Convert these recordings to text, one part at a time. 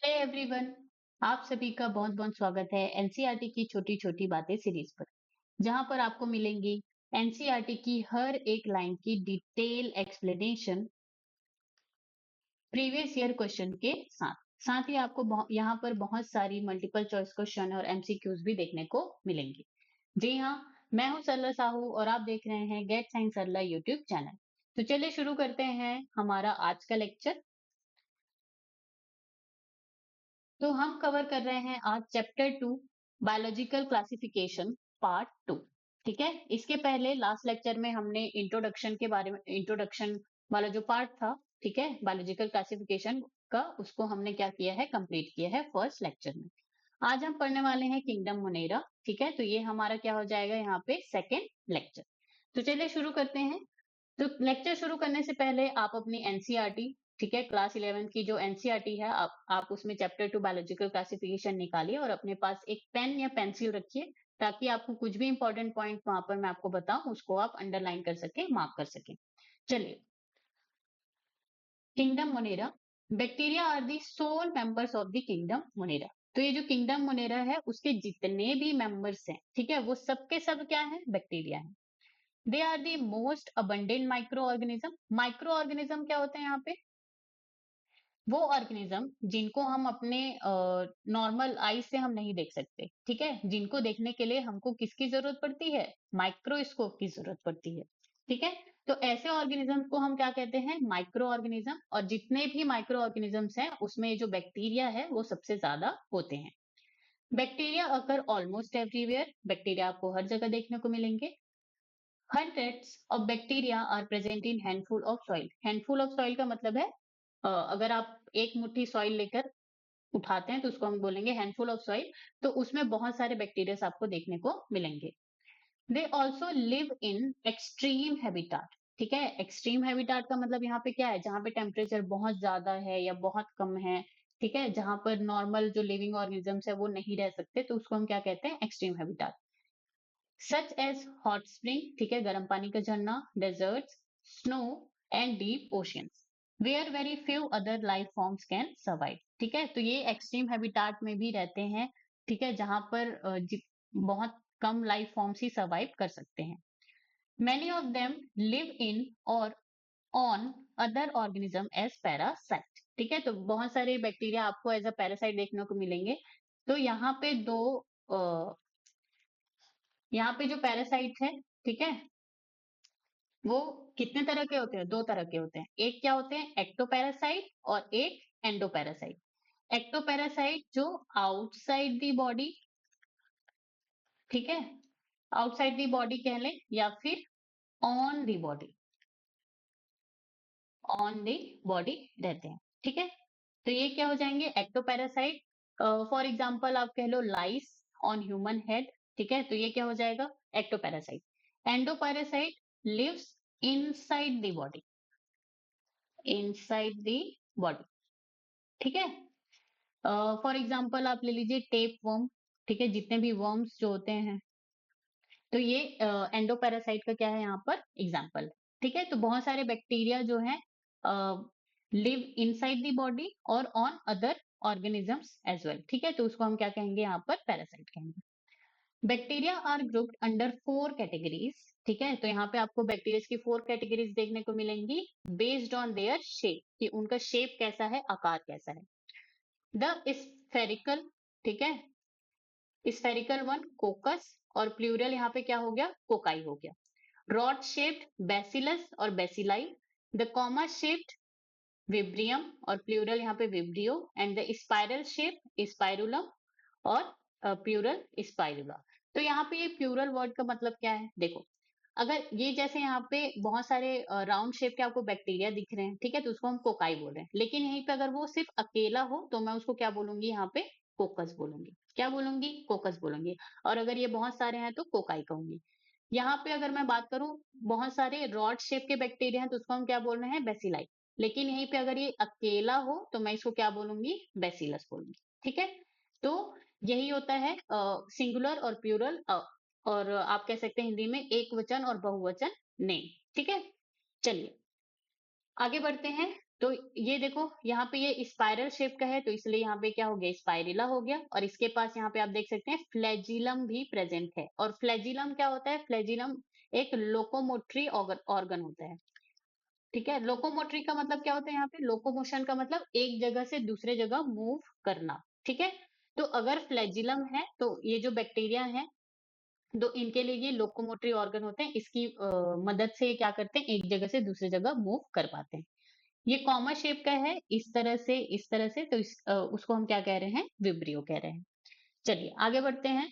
Hey everyone, आप सभी का बहुत बहुत स्वागत है एनसीईआरटी की छोटी छोटी बातें सीरीज पर, जहां पर आपको मिलेंगी एनसीईआरटी की हर एक लाइन की detail explanation previous year question के साथ। साथ ही आपको यहाँ पर बहुत सारी मल्टीपल चॉइस क्वेश्चन और एमसीक्यूज भी देखने को मिलेंगे। जी हाँ, मैं हूँ सरला साहू और आप देख रहे हैं गेट साइंस सरला यूट्यूब चैनल। तो चलिए शुरू करते हैं हमारा आज का लेक्चर। तो हम कवर कर रहे हैं आज चैप्टर 2 बायोलॉजिकल क्लासिफिकेशन पार्ट 2। ठीक है, इसके पहले लास्ट लेक्चर में हमने इंट्रोडक्शन के बारे में, इंट्रोडक्शन वाला जो पार्ट था, ठीक है, बायोलॉजिकल क्लासिफिकेशन का, उसको हमने क्या किया है, कंप्लीट किया है फर्स्ट लेक्चर में। आज हम पढ़ने वाले हैं किंगडम मोनेरा। ठीक है, तो ये हमारा क्या हो जाएगा यहाँ पे सेकेंड लेक्चर। तो चलिए शुरू करते हैं। तो लेक्चर शुरू करने से पहले आप अपनी एनसीईआरटी, ठीक है, क्लास 11 की जो एनसीईआरटी है, आप उसमें चैप्टर 2 बायोलॉजिकल क्लासिफिकेशन निकालिए और अपने पास एक पेन या पेंसिल रखिए, ताकि आपको कुछ भी इंपॉर्टेंट पॉइंट वहां पर मैं आपको बताऊं उसको आप अंडरलाइन कर सके, मार्क कर सके। चलिए, kingdom Monera. Bacteria are the sole members of the kingdom Monera. तो ये जो किंगडम मोनेरा है उसके जितने भी मेंबर्स हैं, ठीक है, वो सबके सब क्या है, बैक्टीरिया है। They are the most abundant microorganism. Microorganism क्या होते हैं यहाँ पे, वो ऑर्गेनिज्म जिनको हम अपने नॉर्मल आई से हम नहीं देख सकते, ठीक है, जिनको देखने के लिए हमको किसकी जरूरत पड़ती है, माइक्रोस्कोप की जरूरत पड़ती है। ठीक है, तो ऐसे ऑर्गेनिज्म को हम क्या कहते हैं, माइक्रो ऑर्गेनिज्म। और जितने भी माइक्रो ऑर्गेनिजम्स हैं उसमें जो बैक्टीरिया है वो सबसे ज्यादा होते हैं। बैक्टीरिया अकर ऑलमोस्ट एवरीवेयर। बैक्टीरिया आपको हर जगह देखने को मिलेंगे। Hundreds of bacteria are present in handful of soil. Handful of soil का मतलब है अगर आप एक मुट्ठी सॉइल लेकर उठाते हैं तो उसको हम बोलेंगे हैंडफुल ऑफ सॉइल। तो उसमें बहुत सारे बैक्टीरिया आपको देखने को मिलेंगे। They also live in extreme habitat. ठीक है, एक्सट्रीम हैबिटाट का मतलब यहाँ पे क्या है, जहाँ पे टेम्परेचर बहुत ज्यादा है या बहुत कम है, ठीक है, जहाँ पर नॉर्मल जो लिविंग ऑर्गेनिजम्स है वो नहीं रह सकते, तो उसको हम क्या कहते हैं, extreme habitat. Such as hot spring, ठीक है, गर्म पानी का झरना, desert, snow and deep oceans, where very few other life forms can survive. ठीक है, तो ये एक्सट्रीम हैबिटाट में भी रहते हैं, ठीक है, जहां पर बहुत कम लाइफ फॉर्म्स ही सर्वाइव कर सकते हैं। Many of them live in or on other organism as parasite. ठीक है, तो बहुत सारे बैक्टीरिया आपको एज अ पैरासाइट देखने को मिलेंगे। तो यहाँ पे यहाँ पे जो पैरासाइट है, ठीक है, वो कितने तरह के होते हैं, दो तरह के होते हैं। एक क्या होते हैं, एक्टोपैरासाइट और एक एंडोपैरासाइट। एक्टोपैरासाइट जो आउटसाइड दी बॉडी, ठीक है, आउटसाइड दी बॉडी कह लें, या फिर on the body, on the body रहते हैं। ठीक है, तो ये क्या हो जाएंगे, एक्टोपैरासाइट। फॉर एग्जाम्पल आप कह लो लाइस ऑन ह्यूमन हेड। ठीक है, तो ये क्या हो जाएगा, ectoparasite. Endoparasite lives inside the body, inside the body. ठीक है, फॉर एग्जाम्पल आप ले लीजिए टेप वर्म। ठीक है, जितने भी वर्म्स जो होते हैं, तो ये एंडोपैरासाइट का क्या है यहाँ पर एग्जाम्पल है। ठीक है, तो बहुत सारे बैक्टीरिया जो है लिव इनसाइड द बॉडी और on other organisms as well. ठीक है, तो उसको हम क्या कहेंगे, यहाँ पर पैरासाइट कहेंगे। Bacteria are grouped under 4 categories. ठीक है, तो यहाँ पे आपको बैक्टीरिया की 4 कैटेगरीज देखने को मिलेंगी बेस्ड ऑन देयर शेप, कि उनका शेप कैसा है, आकार कैसा है। द स्फेरिकल, ठीक है, स्फेरिकल वन कोकस, और प्लूरल यहाँ पे क्या हो गया, कोकाई हो गया। रॉड शेप्ड बैसिलस और बैसिलाई। द कॉमा शेप्ड विब्रियम, और प्लूरल यहाँ पे vibrio. And the spiral shape spirillum, और प्लूरल स्पाइरुला। तो यहाँ पे ये प्लूरल वर्ड का मतलब क्या है, देखो, अगर ये जैसे यहाँ पे बहुत सारे राउंड शेप के आपको बैक्टीरिया दिख रहे हैं, ठीक है, तो उसको हम कोकाई बोल रहे हैं। लेकिन यहीं पे अगर वो सिर्फ अकेला हो तो मैं उसको क्या बोलूंगी, यहाँ पे कोकस बोलूंगी। क्या बोलूंगी, कोकस बोलूंगी। और अगर ये बहुत सारे हैं तो कोकाई कहूंगी। यहाँ पे अगर मैं बात करूं, बहुत सारे रॉड शेप के बैक्टीरिया हैं तो उसको हम क्या बोल रहे हैं, बेसिलाई। लेकिन यहीं पे अगर ये अकेला हो तो मैं इसको क्या बोलूंगी, बेसिलस बोलूंगी। ठीक है, तो यही होता है सिंगुलर और प्लूरल, और आप कह सकते हैं हिंदी में एक वचन और बहुवचन नेम। ठीक है, चलिए आगे बढ़ते हैं। तो ये देखो यहाँ पे ये स्पाइरल शेप का है, तो इसलिए यहाँ पे क्या हो गया, स्पाइरिला हो गया। और इसके पास यहाँ पे आप देख सकते हैं फ्लैजिलम भी प्रेजेंट है। और फ्लैजिलम क्या होता है, फ्लैजिलम एक लोकोमोटरी ऑर्गन होता है। ठीक है, लोकोमोटरी का मतलब क्या होता है, यहाँ पे लोकोमोशन का मतलब एक जगह से दूसरे जगह मूव करना। ठीक है, तो अगर फ्लैजिलम है तो ये जो बैक्टीरिया है, तो इनके लिए ये लोकोमोटरी ऑर्गन होते हैं। इसकी मदद से ये क्या करते हैं, एक जगह से दूसरी जगह मूव कर पाते हैं। ये कॉमा शेप का है, इस तरह से, तो उसको हम क्या कह रहे हैं, विब्रियो कह रहे हैं। चलिए आगे बढ़ते हैं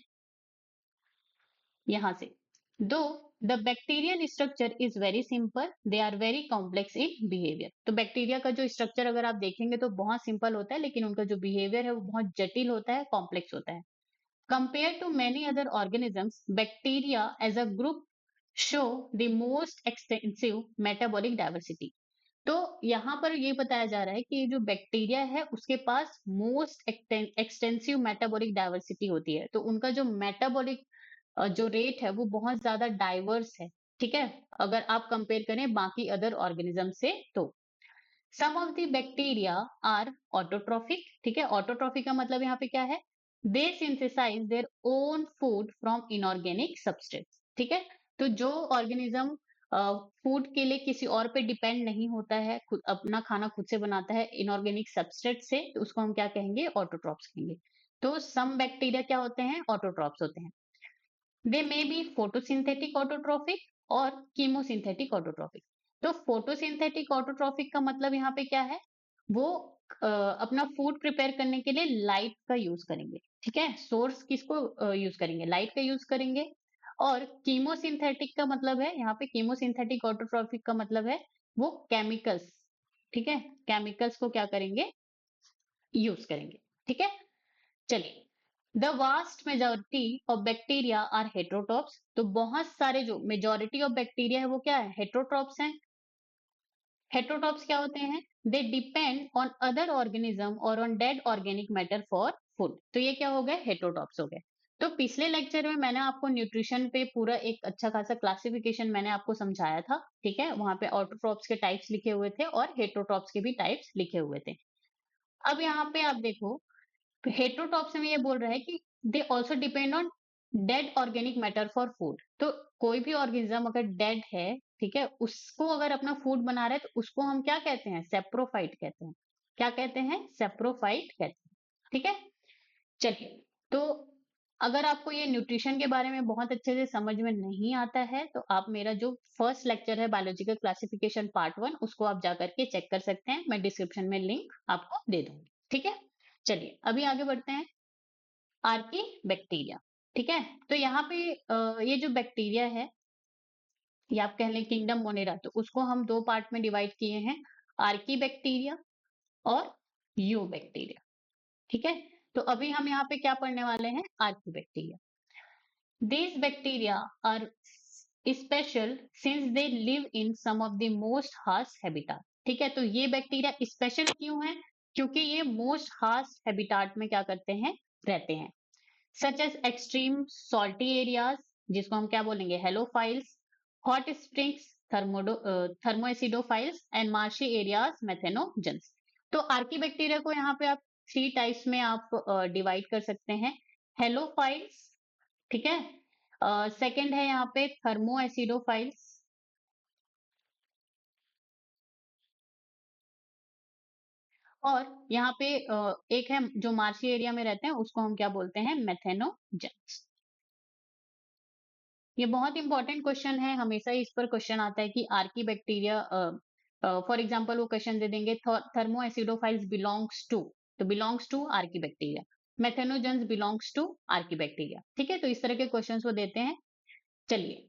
यहां से। Though the bacterial structure is very simple, they are very complex in behaviour. तो बैक्टीरिया का जो स्ट्रक्चर अगर आप देखेंगे तो बहुत सिंपल होता है, लेकिन उनका जो बिहेवियर है वो बहुत जटिल होता है, कॉम्प्लेक्स होता है। Compare to many other organisms, bacteria as a group show the most extensive metabolic diversity. तो यहाँ पर ये बताया जा रहा है कि जो बैक्टीरिया है उसके पास मोस्ट एक्सटेंसिव मेटाबॉलिक डाइवर्सिटी होती है। तो उनका जो मेटाबॉलिक जो रेट है वो बहुत ज्यादा डाइवर्स है। ठीक है, अगर आप कंपेयर करें बाकी अदर ऑर्गेनिज्म से तो। Some of the bacteria are autotrophic. ठीक है, ऑटोट्रॉफिक का मतलब यहाँ पे क्या है, they synthesize their own food from inorganic substance. ठीक है, तो जो ऑर्गेनिज्म फूड के लिए किसी और पे डिपेंड नहीं होता है, खुद अपना खाना खुद से बनाता है इनऑर्गेनिक सबस्ट्रेट से, तो उसको हम क्या कहेंगे, ऑटोट्रॉप्स कहेंगे। तो सम बैक्टीरिया क्या होते हैं, ऑटोट्रॉप्स होते हैं। दे मे बी फोटोसिंथेटिक ऑटोट्रॉफिक और कीमोसिंथेटिक ऑटोट्रॉफिक। तो फोटोसिंथेटिक ऑटोट्रॉफिक का मतलब यहाँ पे क्या है, वो अपना फूड प्रिपेयर करने के लिए लाइट का यूज करेंगे। ठीक है, सोर्स किसको यूज करेंगे, लाइट का यूज करेंगे। और कीमोसिंथेटिक का मतलब है, यहाँ पे कीमोसिंथेटिक ऑटोट्रॉफिक का मतलब है वो केमिकल्स। ठीक है, केमिकल्स को क्या करेंगे, यूज करेंगे। ठीक है, चलिए। The vast majority of bacteria are heterotrophs. तो बहुत सारे जो मेजोरिटी ऑफ बैक्टीरिया है वो क्या है, हेट्रोट्रॉप्स हैं। हेट्रोट्रॉप्स क्या होते हैं, they depend on other organism or on dead organic matter for food. तो ये क्या हो गए, हेट्रोट्रॉप्स हो गए। तो पिछले लेक्चर में मैंने आपको न्यूट्रिशन पे पूरा एक अच्छा खासा क्लासिफिकेशन मैंने आपको समझाया था। ठीक है, वहां पे ऑटोट्रॉप्स के टाइप्स लिखे हुए थे और हेट्रोट्रॉप्स के भी टाइप्स लिखे हुए थे। अब यहाँ पे आप देखो, हेट्रोटॉप्स में ये बोल रहा है कि they also depend on dead organic matter for food. तो कोई भी ऑर्गेनिज्म अगर डेड है, ठीक है, उसको अगर अपना फूड बना रहा है तो उसको हम क्या कहते हैं, सेप्रोफाइट कहते हैं। क्या कहते हैं, सेप्रोफाइट कहते हैं। ठीक है, चलिए। तो अगर आपको ये न्यूट्रिशन के बारे में बहुत अच्छे से समझ में नहीं आता है तो आप मेरा जो फर्स्ट लेक्चर है बायोलॉजिकल क्लासिफिकेशन पार्ट 1, उसको आप जाकर के चेक कर सकते हैं, मैं डिस्क्रिप्शन में लिंक आपको दे दूंगी। ठीक है, चलिए अभी आगे बढ़ते हैं। Archie bacteria. ठीक है, तो यहाँ पे ये जो बैक्टीरिया है, ये आप कह लें किंगडम मोनेरा, तो उसको हम दो पार्ट में डिवाइड किए हैं, आर्की बैक्टीरिया और यू बैक्टीरिया। ठीक है, तो अभी हम यहाँ पे क्या पढ़ने वाले हैं, Archie bacteria. These bacteria are special since they live in some of the most harsh habitat। ठीक है, तो ये बैक्टीरिया स्पेशल क्यों है, क्योंकि ये मोस्ट हार्श हैबिटाट में क्या करते हैं, रहते हैं। Such as extreme salty areas, जिसको हम क्या बोलेंगे, halophiles, hot springs, thermoacidophiles and marshy areas, methanogens. तो आर्की बैक्टीरिया को यहाँ पे आप थ्री टाइप्स में आप डिवाइड कर सकते हैं। हेलोफाइल्स, ठीक है, सेकंड है यहाँ पे थर्मो एसिडोफाइल्स, और यहाँ पे एक है जो मार्शी एरिया में रहते हैं, उसको हम क्या बोलते हैं, मेथेनोजेंस। ये बहुत इंपॉर्टेंट क्वेश्चन है, हमेशा ही इस पर क्वेश्चन आता है कि आर्की बैक्टीरिया, फॉर एग्जांपल वो क्वेश्चन दे देंगे, थर्मो एसिडोफाइल्स बिलोंग्स टू, तो belongs to archaebacteria, methanogens belongs to archaebacteria. ठीक है, तो इस तरह के क्वेश्चन वो देते हैं। चलिए,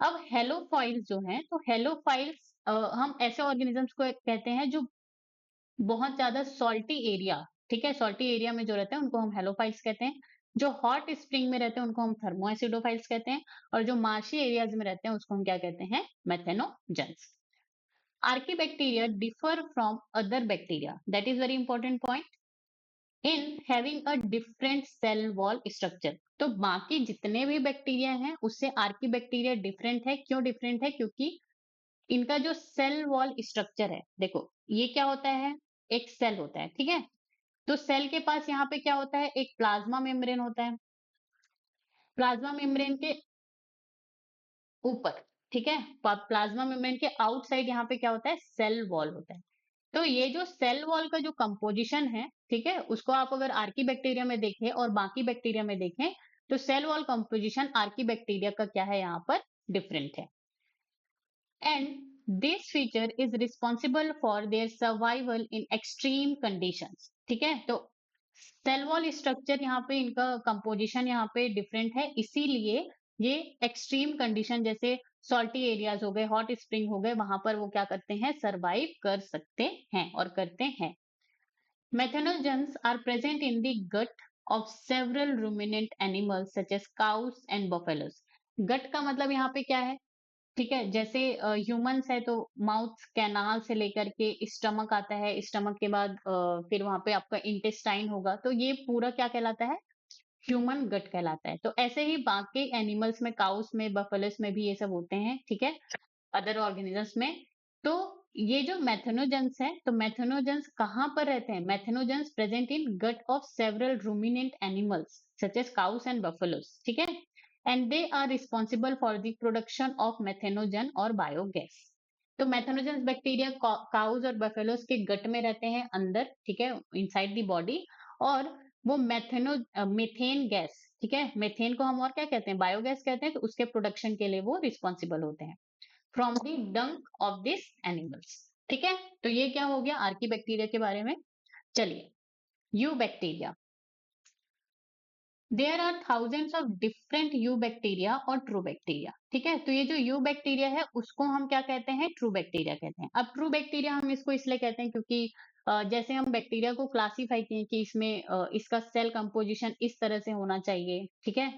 अब हेलोफाइल्स जो हैं, तो हेलोफाइल्स हम ऐसे ऑर्गेनिजम्स को कहते हैं जो बहुत ज्यादा सॉल्टी एरिया, ठीक है, सॉल्टी एरिया में जो रहते हैं उनको हम हेलोफाइल्स कहते हैं। जो हॉट स्प्रिंग में रहते हैं उनको हम थर्मोएसिडोफाइल्स कहते हैं। और जो मार्शी एरियाज में रहते हैं उसको हम क्या कहते हैं, methanogens. Archaebacteria differ from other bacteria, that is very important point, in having a different cell wall structure. तो बाकी जितने भी बैक्टीरिया हैं उससे आर्की बैक्टीरिया डिफरेंट है। क्यों डिफरेंट है, क्योंकि इनका जो सेल वॉल स्ट्रक्चर है, देखो ये क्या होता है, एक सेल होता है, ठीक है। तो सेल के पास यहाँ पे क्या होता है, एक प्लाज्मा मेम्ब्रेन होता है। प्लाज्मा मेम्ब्रेन के ऊपर, ठीक है, प्लाज्मा मेम्ब्रेन के आउटसाइड यहाँ पे क्या होता है, सेल वॉल होता है। तो ये जो सेल वॉल का जो कंपोजिशन है, ठीक है, उसको आप अगर आर्की बैक्टीरिया में देखें और बाकी बैक्टीरिया में देखें, तो cell wall composition archaebacteria का क्या है, यहाँ पर डिफरेंट है। And this feature is responsible for their survival in extreme conditions, ठीक है। तो सेल वॉल स्ट्रक्चर यहाँ पे इनका कंपोजिशन यहाँ पे डिफरेंट है, इसीलिए ये एक्सट्रीम कंडीशन जैसे सॉल्टी एरियाज हो गए, हॉट स्प्रिंग हो गए, वहां पर वो क्या करते हैं, सरवाइव कर सकते हैं और करते हैं। Methanogens are present in the gut of several ruminant animals such as cows and buffaloes. Gut का मतलब यहाँ पे क्या है, ठीक है, जैसे ह्यूमंस है तो माउथ कैनाल से लेकर के स्टमक आता है, स्टमक के बाद फिर वहां पे आपका इंटेस्टाइन होगा, तो ये पूरा क्या कहलाता है, ह्यूमन गट कहलाता है। तो ऐसे ही बाकी एनिमल्स में, काउस में, बफेलोस में भी ये सब होते हैं, ठीक है, अदर ऑर्गेनिजम्स में। तो ये जो मैथेनोजेंस है, तो मैथेनोजेंस कहाँ पर रहते हैं, methanogens present in gut of several ruminant animals such as cows and buffaloes, ठीक है, and they are responsible for the production of methanogen और बायोगैस। तो मैथेनोजेंस बैक्टीरिया काउस और बफेलोस के गट में रहते हैं अंदर, ठीक है, इनसाइड द बॉडी, और वो मीथेन गैस, ठीक है, मीथेन को हम और क्या कहते हैं, बायोगैस कहते हैं, तो उसके प्रोडक्शन के लिए वो रिस्पॉन्सिबल होते हैं फ्रॉम द डंक ऑफ दिस एनिमल्स, ठीक है। तो ये क्या हो गया आर्की बैक्टीरिया के बारे में। चलिए, eubacteria, there are thousands of different eubacteria और ट्रू बैक्टीरिया, ठीक है। तो ये जो यू बैक्टीरिया है उसको हम क्या कहते हैं, ट्रू बैक्टीरिया कहते हैं। अब ट्रू बैक्टीरिया हम इसको इसलिए कहते हैं क्योंकि जैसे हम बैक्टीरिया को क्लासीफाई किए कि इसमें इसका सेल कंपोजिशन इस तरह से होना चाहिए, ठीक है,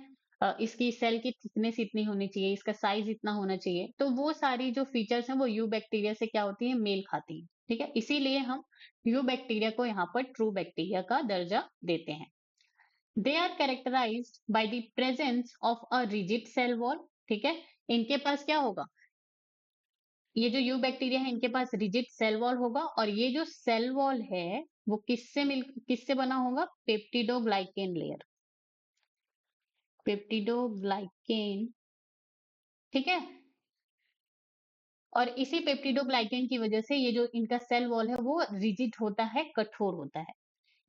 इसकी सेल की थिकनेस इतनी होनी चाहिए, इसका साइज इतना होना चाहिए, तो वो सारी जो फीचर्स हैं वो यू बैक्टीरिया से क्या होती है, मेल खाती है, ठीक है, इसीलिए हम यू बैक्टीरिया को यहाँ पर ट्रू बैक्टीरिया का दर्जा देते हैं। They are characterised by the presence of a rigid cell wall, ठीक है, इनके पास क्या होगा, ये जो यू बैक्टीरिया है इनके पास रिजिड सेल वॉल होगा, और ये जो सेल वॉल है वो किससे बना होगा, पेप्टिडोग्लाइकेन लेयर, पेप्टिडोग्लाइकेन, ठीक है। और इसी पेप्टिडोग्लाइकेन की वजह से ये जो इनका सेल वॉल है वो रिजिड होता है, कठोर होता है।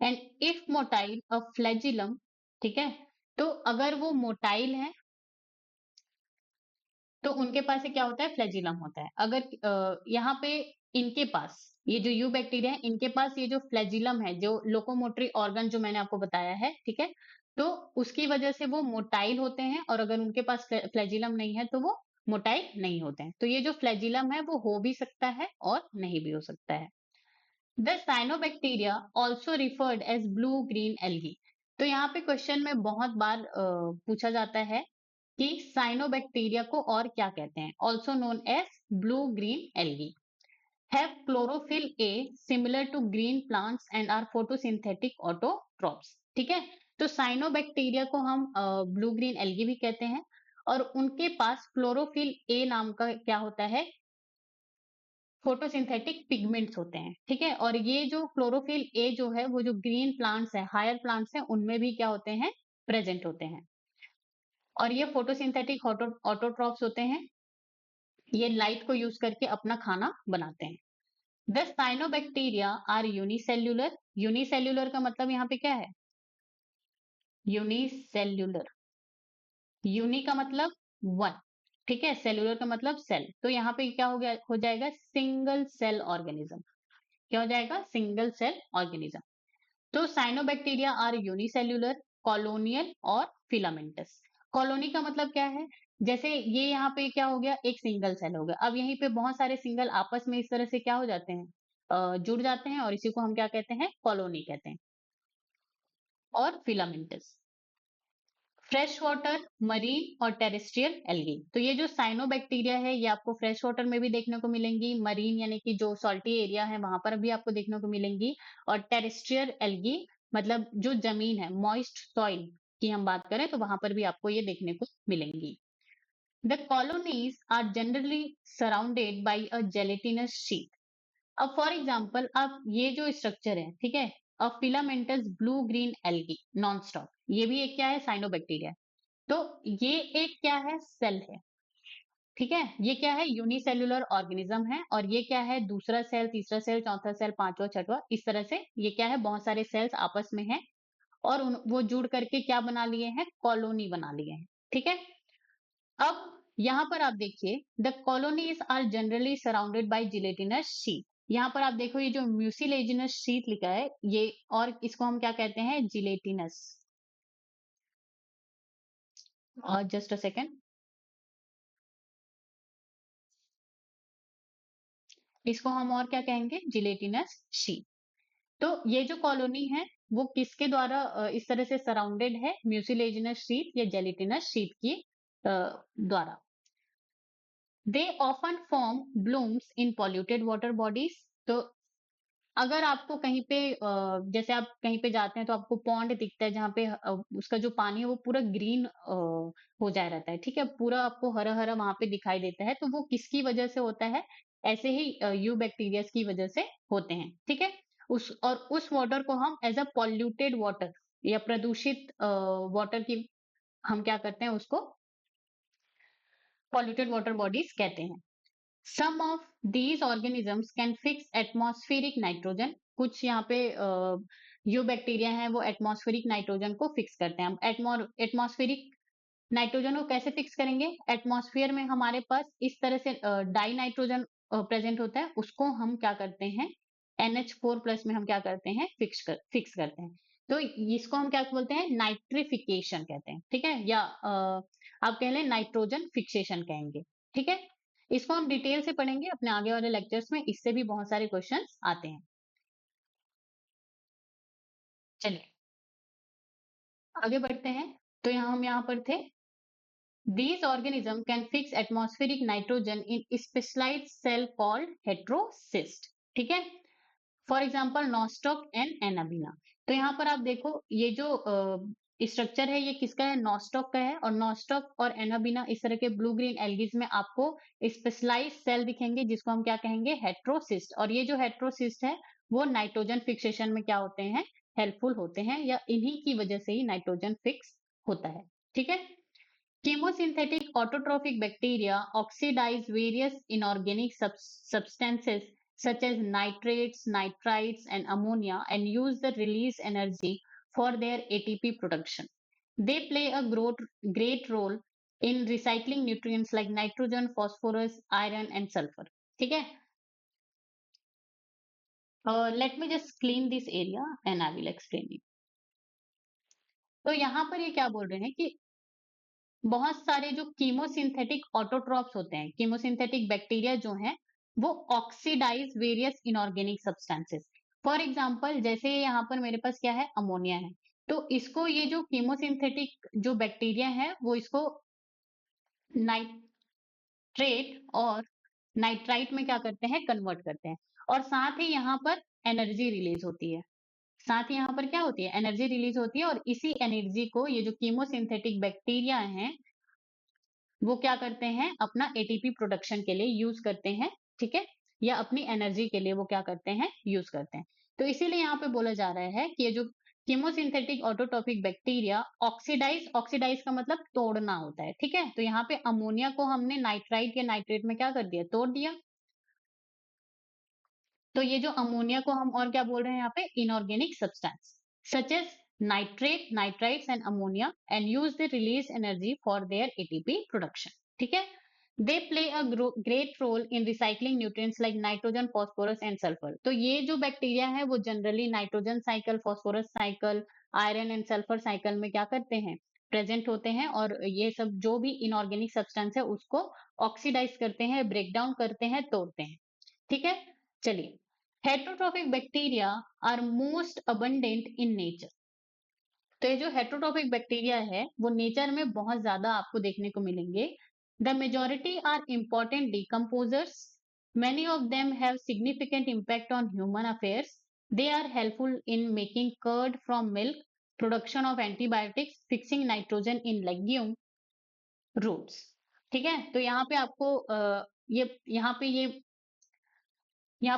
And if motile a flagellum, ठीक है, तो अगर वो मोटाइल है तो उनके पास से क्या होता है, फ्लैजिलम होता है। अगर यहाँ पे इनके पास, ये जो यू बैक्टीरिया है इनके पास ये जो फ्लैजिलम है, जो लोकोमोटरी ऑर्गन जो मैंने आपको बताया है, ठीक है, तो उसकी वजह से वो मोटाइल होते हैं, और अगर उनके पास फ्लैजिलम नहीं है तो वो मोटाइल नहीं होते हैं। तो ये जो फ्लैजिलम है वो हो भी सकता है और नहीं भी हो सकता है। The cyanobacteria also referred as blue green algae. तो यहाँ पे क्वेश्चन में बहुत बार पूछा जाता है कि साइनोबैक्टीरिया को और क्या कहते हैं, also known as blue green algae, have chlorophyll a similar to green plants and are photosynthetic autotrophs, ठीक है। तो साइनोबैक्टीरिया को हम ब्लू ग्रीन एल्गी भी कहते हैं, और उनके पास क्लोरोफिल ए नाम का क्या होता है, फोटोसिंथेटिक पिगमेंट्स होते हैं, ठीक है। और ये जो क्लोरोफिल ए जो है वो जो ग्रीन प्लांट्स है, हायर प्लांट्स है, उनमें भी क्या होते हैं, प्रेजेंट होते हैं। और ये फोटोसिंथेटिक ऑटोट्रॉप्स होते हैं, ये लाइट को यूज करके अपना खाना बनाते हैं। The cyanobacteria are unicellular, unicellular का मतलब यहाँ पे क्या है, यूनिसेल्यूलर, यूनि का मतलब वन, ठीक है, सेल्यूलर का मतलब सेल, तो यहाँ पे क्या हो गया, हो जाएगा सिंगल सेल ऑर्गेनिज्म, क्या हो जाएगा, सिंगल सेल ऑर्गेनिज्म। तो साइनोबैक्टीरिया आर यूनिसेल्यूलर, कॉलोनियल और फिलामेंटस। कॉलोनी का मतलब क्या है, जैसे ये यहाँ पे क्या हो गया, एक सिंगल सेल हो गया, अब यहीं पे बहुत सारे सिंगल आपस में इस तरह से क्या हो जाते हैं, जुड़ जाते हैं, और इसी को हम क्या कहते हैं, कॉलोनी कहते हैं। और फिलामेंटस, फ्रेश वाटर, मरीन और टेरेस्ट्रियल एल्गी। तो ये जो साइनोबैक्टीरिया है ये आपको फ्रेश वाटर में भी देखने को मिलेंगी, मरीन यानी कि जो सॉल्टी एरिया है वहां पर भी आपको देखने को मिलेंगी, और टेरेस्ट्रियल एल्गी मतलब जो जमीन है, मॉइस्ट सॉइल की हम बात करें तो वहां पर भी आपको ये देखने को मिलेंगी। The colonies are generally surrounded by a gelatinous sheet. अब फॉर एग्जाम्पल अब ये जो स्ट्रक्चर है, ठीक है, a filamentous blue green algae Nostoc, ये भी एक क्या है, साइनोबैक्टीरिया। तो ये एक क्या है, सेल है, ठीक है, ये क्या है, यूनिसेल्युलर ऑर्गेनिज्म है, और ये क्या है, दूसरा सेल, तीसरा सेल, चौथा सेल, पांचवा, छठवा, इस तरह से ये क्या है, बहुत सारे सेल्स आपस में हैं, और वो जुड़ करके क्या बना लिए हैं, कॉलोनी बना लिए हैं, ठीक है। अब यहाँ पर आप देखिए, the colonies are generally surrounded by gelatinous sheet. यहाँ पर आप देखो, ये जो म्यूसिलेजिनस शीट लिखा है ये, और इसको हम क्या कहते हैं, जिलेटिनस। और जस्ट अ सेकेंड, इसको हम और क्या कहेंगे, जिलेटिनस शीट। तो ये जो कॉलोनी है वो किसके द्वारा इस तरह से सराउंडेड है, म्यूसिलेजिनस शीट या जेलिटिनस शीट की द्वारा। They often form blooms in polluted water bodies. तो अगर आपको कहीं पे जैसे आप कहीं पे जाते हैं तो आपको पॉन्ड दिखता है जहाँ पे उसका जो पानी है वो पूरा ग्रीन हो जाया रहता है, ठीक है, पूरा आपको हरा हरा वहां पे दिखाई देता है, तो वो किसकी वजह से होता है, ऐसे ही यू बैक्टीरियाज की वजह से होते हैं, ठीक है। उस वाटर को हम एज अ पॉल्यूटेड वाटर या प्रदूषित वाटर की हम क्या करते हैं, उसको पॉल्यूटेड वाटर बॉडीज कहते हैं। Some of these organisms can fix atmospheric nitrogen. कुछ यहाँ पे जो बैक्टीरिया हैं वो एटमॉस्फेरिक नाइट्रोजन को फिक्स करते हैं। हम एटमॉस्फेरिक नाइट्रोजन को कैसे फिक्स करेंगे, एटमॉस्फेयर में हमारे पास इस तरह से डाई नाइट्रोजन प्रेजेंट होता है, उसको हम क्या करते हैं, NH4 प्लस में हम क्या करते हैं, फिक्स करते हैं। तो इसको हम क्या बोलते हैं, नाइट्रिफिकेशन कहते हैं, ठीक है, या आप कह लें नाइट्रोजन फिक्सेशन कहेंगे, ठीक है। इसको हम डिटेल से पढ़ेंगे अपने आगे वाले लेक्चर्स में, इससे भी बहुत सारे क्वेश्चंस आते हैं। चलिए आगे बढ़ते हैं। तो हम यहाँ पर थे, these organisms can fix atmospheric nitrogen in specialized cell called heterocyst, ठीक है। For example nostoc and Anabaena. तो यहाँ पर आप देखो, ये जो स्ट्रक्चर है ये किसका है, नॉस्टॉक का है, और नॉस्टॉक और एनाबिना इस तरह के ब्लू ग्रीन एल्गीज में आपको स्पेशलाइज सेल दिखेंगे जिसको हम क्या कहेंगे, हेट्रोसिस्ट। और ये जो हेट्रोसिस्ट है वो नाइट्रोजन फिक्सेशन में क्या होते हैं, हेल्पफुल होते हैं, या इन्हीं की वजह से ही नाइट्रोजन फिक्स होता है, ठीक है। Chemosynthetic autotrophic bacteria oxidize various inorganic substances such as nitrates, nitrites, and ammonia and use the release energy for their ATP production. They play a great role in recycling nutrients like nitrogen, phosphorus, iron, and sulfur. ठीक है? Let me just clean this area and I will explain it. तो यहाँ पर ये क्या बोल रहे हैं कि बहुत सारे जो कीमोसिंथेटिक ऑटोट्रॉप्स होते हैं, कीमोसिंथेटिक बैक्टीरिया जो हैं, वो oxidize various inorganic substances. For example जैसे यहाँ पर मेरे पास क्या है, अमोनिया है, तो इसको ये जो कीमोसिंथेटिक जो बैक्टीरिया है वो इसको नाइट्रेट और नाइट्राइट में क्या करते हैं, कन्वर्ट करते हैं, और साथ ही यहाँ पर एनर्जी रिलीज होती है, साथ ही यहाँ पर क्या होती है, एनर्जी रिलीज होती है, और इसी एनर्जी को ये जो कीमोसिंथेटिक बैक्टीरिया हैं वो क्या करते हैं, अपना एटीपी प्रोडक्शन के लिए यूज करते हैं, ठीक है, या अपनी एनर्जी के लिए वो क्या करते हैं, यूज करते हैं। तो इसीलिए यहाँ पे बोला जा रहा है कि ये जो chemosynthetic autotrophic bacteria oxidize, oxidize का मतलब तोड़ना होता है, ठीक है। तो यहाँ पे अमोनिया को हमने नाइट्राइट या नाइट्रेट में क्या कर दिया, तोड़ दिया। तो ये जो अमोनिया को हम और क्या बोल रहे हैं यहाँ पे, inorganic substance such as nitrate, nitrites and ammonia and use the release energy for their ATP production, ठीक है। They play a great role in recycling nutrients like nitrogen, phosphorus and sulphur. तो ये जो बैक्टीरिया है वो generally nitrogen cycle, phosphorus cycle, iron and sulphur cycle में क्या करते हैं, प्रेजेंट होते हैं, और ये सब जो भी इनऑर्गेनिक सब्सटेंस है उसको ऑक्सीडाइज करते हैं, ब्रेक डाउन करते हैं, तोड़ते हैं, ठीक है। चलिए, heterotrophic bacteria are most abundant in nature. तो ये जो हेटरोट्रोफिक बैक्टीरिया है वो नेचर में बहुत ज्यादा आपको देखने को मिलेंगे। The majority are important decomposers, many of them have significant impact on human affairs. They are helpful in making curd from milk, production of antibiotics, fixing nitrogen in legume roots, ठीक है, तो यहाँ पे आपको ये यहाँ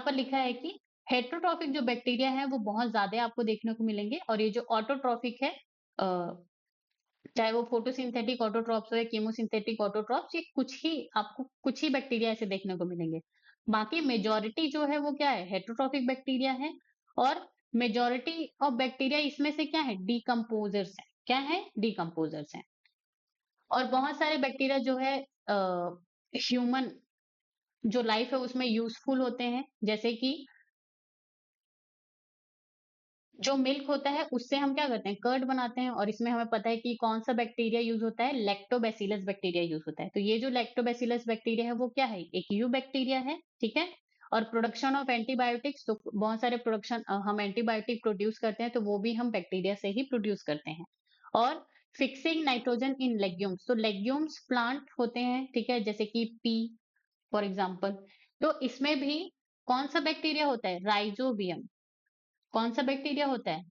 पर लिखा है कि हेटेरोट्रॉफिक जो बैक्टीरिया है वो बहुत ज्यादा आपको देखने को मिलेंगे, और ये जो ऑटोट्रॉफिक है, चाहे वो फोटोसिंथेटिक ऑटोट्रॉप्स हो या कीमोसिंथेटिक ऑटोट्रॉप्स, ये आपको कुछ ही बैक्टीरिया ऐसे देखने को मिलेंगे। बाकी मेजॉरिटी जो है वो क्या है, हेटेरोट्रॉफिक बैक्टीरिया है। और मेजॉरिटी ऑफ बैक्टीरिया इसमें से क्या है, डिकम्पोजर्स है। क्या है, डिकम्पोजर्स है। और बहुत सारे बैक्टीरिया जो है ह्यूमन जो लाइफ है उसमें यूजफुल होते हैं, जैसे कि जो मिल्क होता है उससे हम क्या करते हैं, कर्ड बनाते हैं, और इसमें हमें पता है कि कौन सा बैक्टीरिया यूज होता है, लैक्टोबैसिलस बैक्टीरिया यूज होता है। तो ये जो लैक्टोबैसिलस बैक्टीरिया है वो क्या है, एक यू बैक्टीरिया है, ठीक है। और प्रोडक्शन ऑफ एंटीबायोटिक्स, तो बहुत सारे प्रोडक्शन हम एंटीबायोटिक प्रोड्यूस करते हैं, तो वो भी हम बैक्टीरिया से ही प्रोड्यूस करते हैं। और फिक्सिंग नाइट्रोजन इन लेग्यूम्स, तो लेग्यूम्स प्लांट होते हैं, ठीक है, जैसे कि पी फॉर एग्जाम्पल। तो इसमें भी कौन सा बैक्टीरिया होता है, राइजोबियम। कौन सा बैक्टीरिया होता है,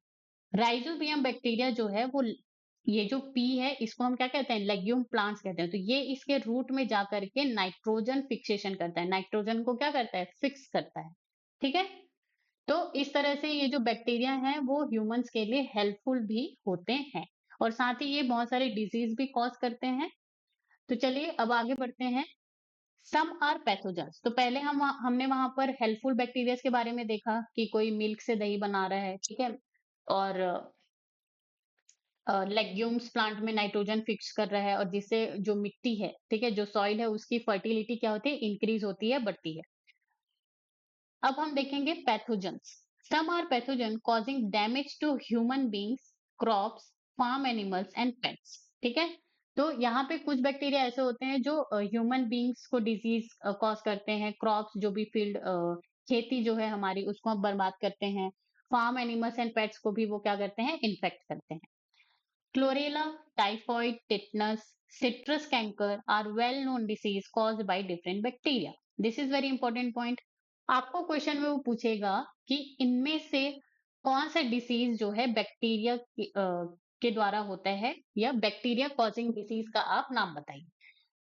राइजोबियम बैक्टीरिया जो है वो, ये जो पी है इसको हम क्या कहते हैं, लेग्यूम प्लांट्स कहते हैं। तो ये इसके रूट में जाकर के नाइट्रोजन फिक्सेशन करता है, नाइट्रोजन को क्या करता है, फिक्स करता है, ठीक है। तो इस तरह से ये जो बैक्टीरिया है वो ह्यूमंस के लिए हेल्पफुल भी होते हैं, और साथ ही ये बहुत सारे डिजीज भी कॉज करते हैं। तो चलिए अब आगे बढ़ते हैं। सम आर पैथोजेंस, तो पहले हमने वहां पर हेल्पफुल बैक्टीरिया के बारे में देखा कि कोई मिल्क से दही बना रहा है, ठीक है, और लेग्यूम्स प्लांट में नाइट्रोजन फिक्स कर रहा है, और जिससे जो मिट्टी है, ठीक है, जो सॉइल है उसकी फर्टिलिटी क्या होती है, इंक्रीज होती है, बढ़ती है। अब हम देखेंगे pathogens. Some are pathogen causing damage to human beings, crops, farm animals and pets, ठीक है। तो यहाँ पे कुछ बैक्टीरिया ऐसे होते हैं जो ह्यूमन बींग्स को डिजीज कॉज करते हैं, क्रॉप्स जो भी फील्ड खेती जो है हमारी उसको हम बर्बाद करते हैं, फार्म एनिमल्स एंड पेट्स को भी वो क्या करते हैं, इन्फेक्ट करते हैं। Chlorella, typhoid, tetanus, citrus canker are well-known disease caused by different bacteria. This is very important point. आपको क्वेश्चन में वो पूछेगा कि इनमें से कौन सा डिसीज जो है बैक्टीरिया के द्वारा होता है, या बैक्टीरिया कॉजिंग डिसीज का आप नाम बताइए।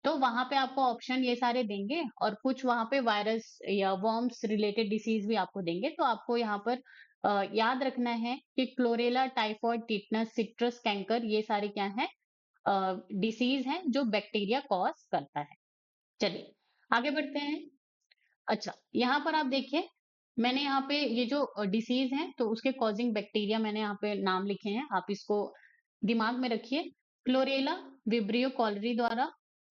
तो वहां पे आपको ऑप्शन ये सारे देंगे, और कुछ वहां पे वायरस या वर्म्स रिलेटेड डिसीज भी आपको देंगे। तो आपको यहाँ पर याद रखना है कि chlorella, typhoid, tetanus, citrus canker, ये सारे क्या हैं, डिसीज हैं जो बैक्टीरिया कॉज करता है। चलिए आगे बढ़ते हैं। अच्छा, यहाँ पर आप देखिए, मैंने यहाँ पे ये जो डिसीज है तो उसके कॉजिंग बैक्टीरिया मैंने यहाँ पे नाम लिखे हैं, आप इसको दिमाग में रखिए। क्लोरेला विब्रियो कॉलरी द्वारा,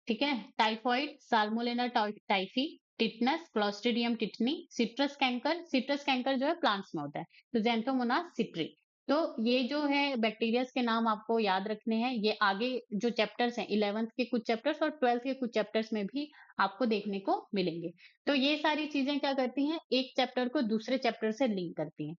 ठीक है, typhoid Salmonella typhi, tetanus Clostridium tetani, citrus canker जो है प्लांट्स में होता है, तो ज़ैंथोमोनास सिट्री। तो ये जो है बैक्टीरियाज के नाम आपको याद रखने हैं, ये आगे जो चैप्टर्स हैं 11th के कुछ चैप्टर्स और 12th के कुछ चैप्टर्स में भी आपको देखने को मिलेंगे। तो ये सारी चीजें क्या करती हैं, एक चैप्टर को दूसरे चैप्टर से लिंक करती हैं।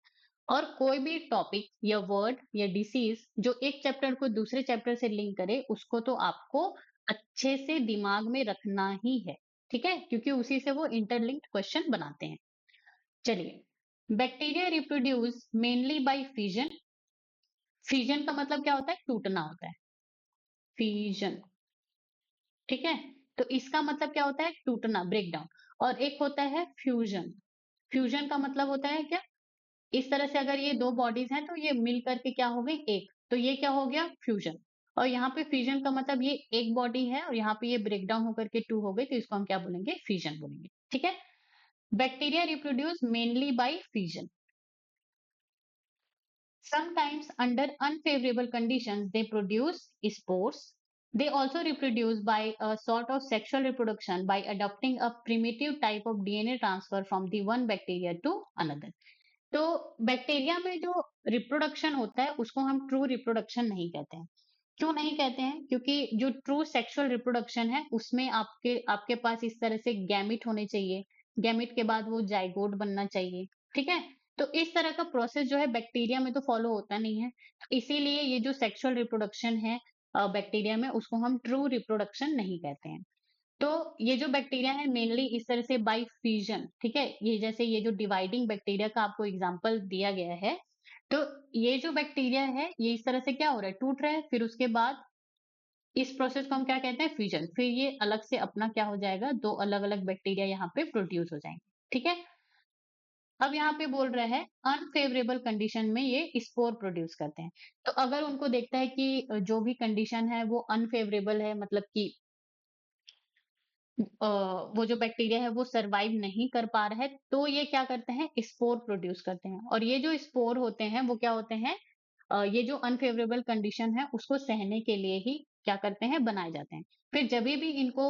और कोई भी टॉपिक या वर्ड या डिसीज जो एक चैप्टर को दूसरे चैप्टर से लिंक करे, उसको तो आपको अच्छे से दिमाग में रखना ही है, ठीक है, क्योंकि उसी से वो इंटरलिंक्ड क्वेश्चन बनाते हैं। चलिए, bacteria reproduce mainly by fission. Fission का मतलब क्या होता है, टूटना होता है, फिजन, ठीक है। तो इसका मतलब क्या होता है, टूटना, ब्रेक डाउन। और एक होता है फ्यूजन। फ्यूजन का मतलब होता है क्या, इस तरह से अगर ये दो बॉडीज हैं तो ये मिल करके क्या हो गई, एक, तो ये क्या हो गया, फ्यूजन। और यहाँ पे फ्यूजन का मतलब ये एक बॉडी है और यहाँ पे ये ब्रेक डाउन होकर के टू हो गई, तो इसको हम क्या बोलेंगे, फ्यूजन बोलेंगे, ठीक है। Bacteria reproduce mainly by fusion. Sometimes, under unfavorable conditions, they produce spores. They also reproduce by a sort of sexual reproduction by adopting a primitive type of DNA transfer from the one bacteria to another. तो bacteria में जो reproduction होता है उसको हम true reproduction नहीं कहते हैं। क्यों नहीं कहते हैं, क्योंकि जो ट्रू सेक्सुअल रिप्रोडक्शन है उसमें आपके आपके पास इस तरह से गैमिट होने चाहिए, गैमिट के बाद वो जाइगोट बनना चाहिए, ठीक है। तो इस तरह का प्रोसेस जो है बैक्टीरिया में तो फॉलो होता नहीं है, तो इसीलिए ये जो सेक्सुअल रिप्रोडक्शन है बैक्टीरिया में, उसको हम ट्रू रिप्रोडक्शन नहीं कहते हैं। तो ये जो बैक्टीरिया है मेनली इस तरह से बाय फ्यूजन, ठीक है, ये जैसे ये जो डिवाइडिंग बैक्टीरिया का आपको एग्जांपल दिया गया है, तो ये जो बैक्टीरिया है ये इस तरह से क्या हो रहा है, टूट रहा है, फिर उसके बाद इस प्रोसेस को हम क्या कहते हैं, फ्यूजन। फिर ये अलग से अपना क्या हो जाएगा, दो अलग अलग बैक्टीरिया यहाँ पे प्रोड्यूस हो जाएंगे। ठीक है, अब यहाँ पे बोल रहा है अनफेवरेबल कंडीशन में ये स्पोर प्रोड्यूस करते हैं। तो अगर उनको देखता है कि जो भी कंडीशन है वो अनफेवरेबल है, मतलब कि वो जो बैक्टीरिया है वो सरवाइव नहीं कर पा रहा है, तो ये क्या करते हैं, स्पोर प्रोड्यूस करते हैं। और ये जो स्पोर होते हैं वो क्या होते हैं, ये जो अनफेवरेबल कंडीशन है उसको सहने के लिए ही क्या करते हैं, बनाए जाते हैं। फिर जब भी इनको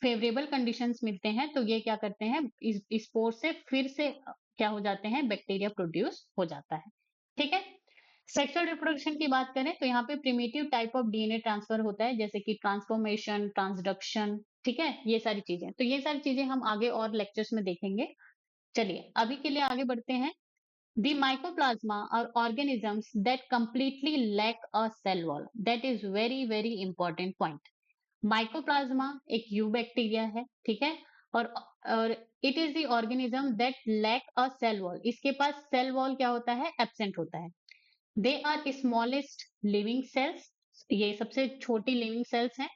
फेवरेबल कंडीशंस मिलते हैं तो ये क्या करते हैं, इस स्पोर से फिर से क्या हो जाते हैं, बैक्टीरिया प्रोड्यूस हो जाता है। ठीक है, सेक्सुअल रिप्रोडक्शन की बात करें तो यहाँ पे primitive type of DNA transfer होता है, जैसे कि ट्रांसफॉर्मेशन, ट्रांसडक्शन। ठीक है, ये सारी चीजें, तो ये सारी चीजें हम आगे और लेक्चर्स में देखेंगे। चलिए अभी के लिए आगे बढ़ते हैं। The mycoplasma are organisms that completely lack a cell wall. That is very important point. Mycoplasma एक यूबैक्टीरिया है, ठीक है, और it is the organism that lack a cell wall. इसके पास सेल वॉल क्या होता है, एब्सेंट होता है। They are smallest living cells. ये सबसे छोटी लिविंग सेल्स हैं,